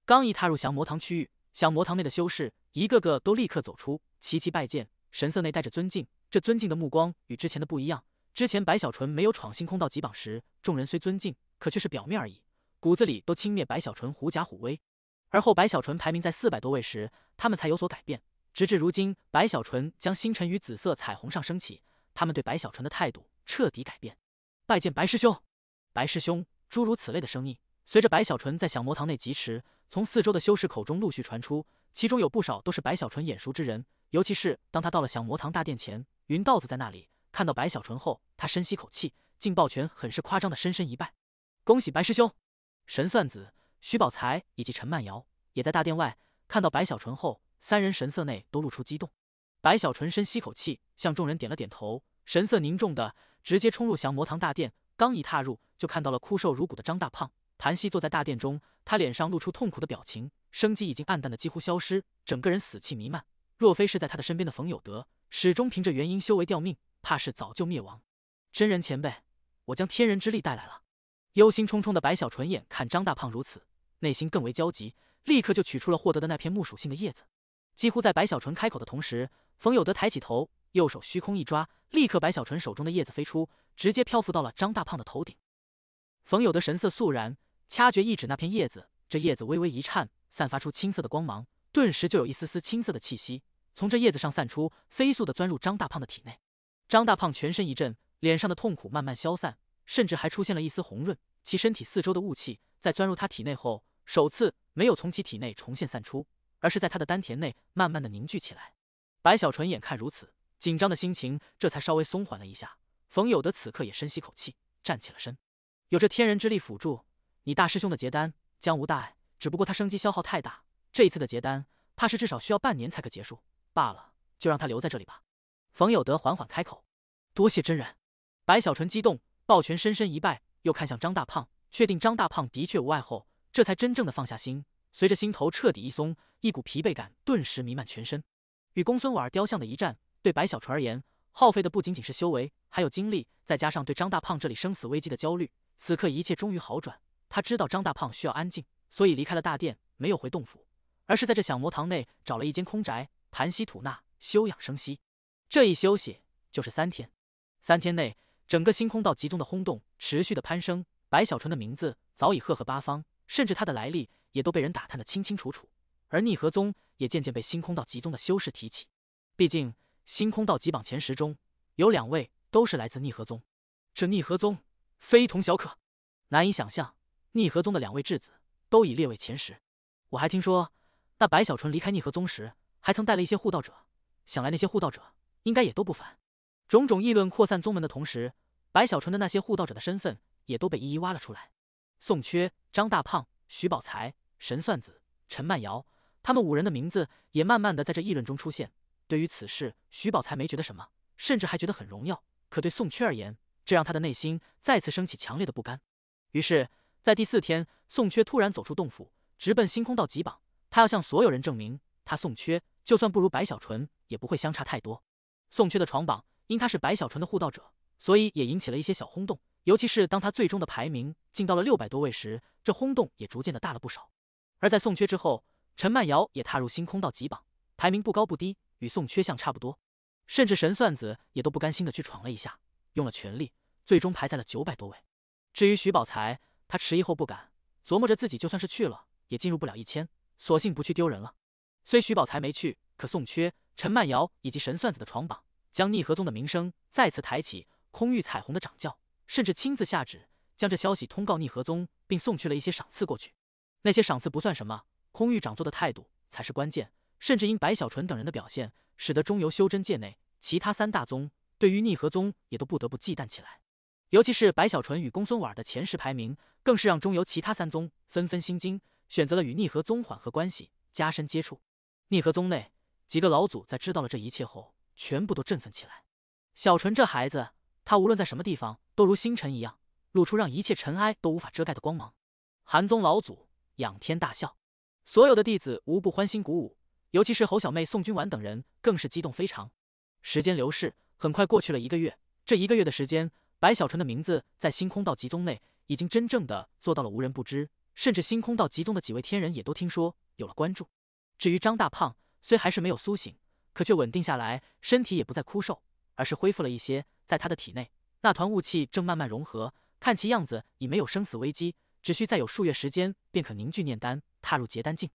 刚一踏入降魔堂区域，降魔堂内的修士一个个都立刻走出，齐齐拜见，神色内带着尊敬。这尊敬的目光与之前的不一样。之前白小纯没有闯星空道极榜时，众人虽尊敬，可却是表面而已，骨子里都轻蔑白小纯狐假虎威。而后白小纯排名在400多位时，他们才有所改变。直至如今，白小纯将星辰于紫色彩虹上升起，他们对白小纯的态度彻底改变。拜见白师兄。白师兄，诸如此类的声音，随着白小纯在降魔堂内疾驰，从四周的修士口中陆续传出，其中有不少都是白小纯眼熟之人。尤其是当他到了降魔堂大殿前，云道子在那里看到白小纯后，他深吸口气，竟抱拳很是夸张的深深一拜：“恭喜白师兄！”神算子、徐宝才以及陈曼瑶也在大殿外看到白小纯后，三人神色内都露出激动。白小纯深吸口气，向众人点了点头，神色凝重的直接冲入降魔堂大殿。刚一踏入，就看到了枯瘦如骨的张大胖盘膝坐在大殿中，他脸上露出痛苦的表情，生机已经暗淡的几乎消失，整个人死气弥漫。若非是在他的身边的冯有德始终凭着元婴修为吊命，怕是早就灭亡。真人前辈，我将天人之力带来了。忧心忡忡的白小纯眼看张大胖如此，内心更为焦急，立刻就取出了获得的那片木属性的叶子。几乎在白小纯开口的同时，冯有德抬起头，右手虚空一抓，立刻白小纯手中的叶子飞出，直接漂浮到了张大胖的头顶。冯有德神色肃然，掐诀一指那片叶子，这叶子微微一颤，散发出青色的光芒，顿时就有一丝丝青色的气息从这叶子上散出，飞速的钻入张大胖的体内。张大胖全身一震，脸上的痛苦慢慢消散，甚至还出现了一丝红润。其身体四周的雾气在钻入他体内后，首次没有从其体内重现散出，而是在他的丹田内慢慢的凝聚起来。白小纯眼看如此，紧张的心情这才稍微松缓了一下。冯有德此刻也深吸口气，站起了身。有这天人之力辅助，你大师兄的结丹将无大碍，只不过他生机消耗太大，这一次的结丹怕是至少需要半年才可结束罢了，就让他留在这里吧。冯有德缓缓开口。多谢真人。白小纯激动，抱拳深深一拜，又看向张大胖，确定张大胖的确无碍后，这才真正的放下心，随着心头彻底一松，一股疲惫感顿时弥漫全身。与公孙婉儿雕像的一战，对白小纯而言，耗费的不仅仅是修为，还有精力，再加上对张大胖这里生死危机的焦虑。此刻一切终于好转，他知道张大胖需要安静，所以离开了大殿，没有回洞府，而是在这响魔堂内找了一间空宅，盘膝吐纳，休养生息。这一休息就是3天。3天内，整个星空道集宗的轰动持续的攀升，白小纯的名字早已赫赫八方，甚至他的来历也都被人打探得清清楚楚。而逆河宗也渐渐被星空道集宗的修士提起，毕竟星空道集榜前10中有2位都是来自逆河宗，这逆河宗非同小可。难以想象，逆河宗的2位质子都已列位前10。我还听说，那白小纯离开逆河宗时，还曾带了一些护道者，想来那些护道者应该也都不凡。种种议论扩散宗门的同时，白小纯的那些护道者的身份也都被一一挖了出来。宋缺、张大胖、徐宝才、神算子、陈曼瑶，他们5人的名字也慢慢的在这议论中出现。对于此事，徐宝才没觉得什么，甚至还觉得很荣耀。可对宋缺而言，这让他的内心再次升起强烈的不甘。于是，在第4天，宋缺突然走出洞府，直奔星空道集榜。他要向所有人证明，他宋缺就算不如白小纯，也不会相差太多。宋缺的闯榜，因他是白小纯的护道者，所以也引起了一些小轰动。尤其是当他最终的排名进到了600多位时，这轰动也逐渐的大了不少。而在宋缺之后，陈曼瑶也踏入星空道集榜，排名不高不低，与宋缺相差不多。甚至神算子也都不甘心的去闯了一下，用了全力，最终排在了900多位。至于徐宝才，他迟疑后不敢，琢磨着自己就算是去了，也进入不了1000，索性不去丢人了。虽徐宝才没去，可宋缺、陈曼瑶以及神算子的闯榜，将逆河宗的名声再次抬起。空域彩虹的掌教甚至亲自下旨，将这消息通告逆河宗，并送去了一些赏赐过去。那些赏赐不算什么，空域掌座的态度才是关键。甚至因白小纯等人的表现，使得中游修真界内其他3大宗对于逆河宗也都不得不忌惮起来。尤其是白小纯与公孙婉的前10排名，更是让中游其他3宗纷纷心惊，选择了与逆河宗缓和关系，加深接触。逆河宗内几个老祖在知道了这一切后，全部都振奋起来。小纯这孩子，他无论在什么地方，都如星辰一样，露出让一切尘埃都无法遮盖的光芒。韩宗老祖仰天大笑，所有的弟子无不欢欣鼓舞，尤其是侯小妹、宋君婉等人更是激动非常。时间流逝，很快过去了1个月。这1个月的时间，白小纯的名字在星空道集宗内已经真正的做到了无人不知，甚至星空道集宗的几位天人也都听说，有了关注。至于张大胖，虽还是没有苏醒，可却稳定下来，身体也不再枯瘦，而是恢复了一些。在他的体内，那团雾气正慢慢融合，看其样子已没有生死危机，只需再有数月时间，便可凝聚念丹，踏入结丹境。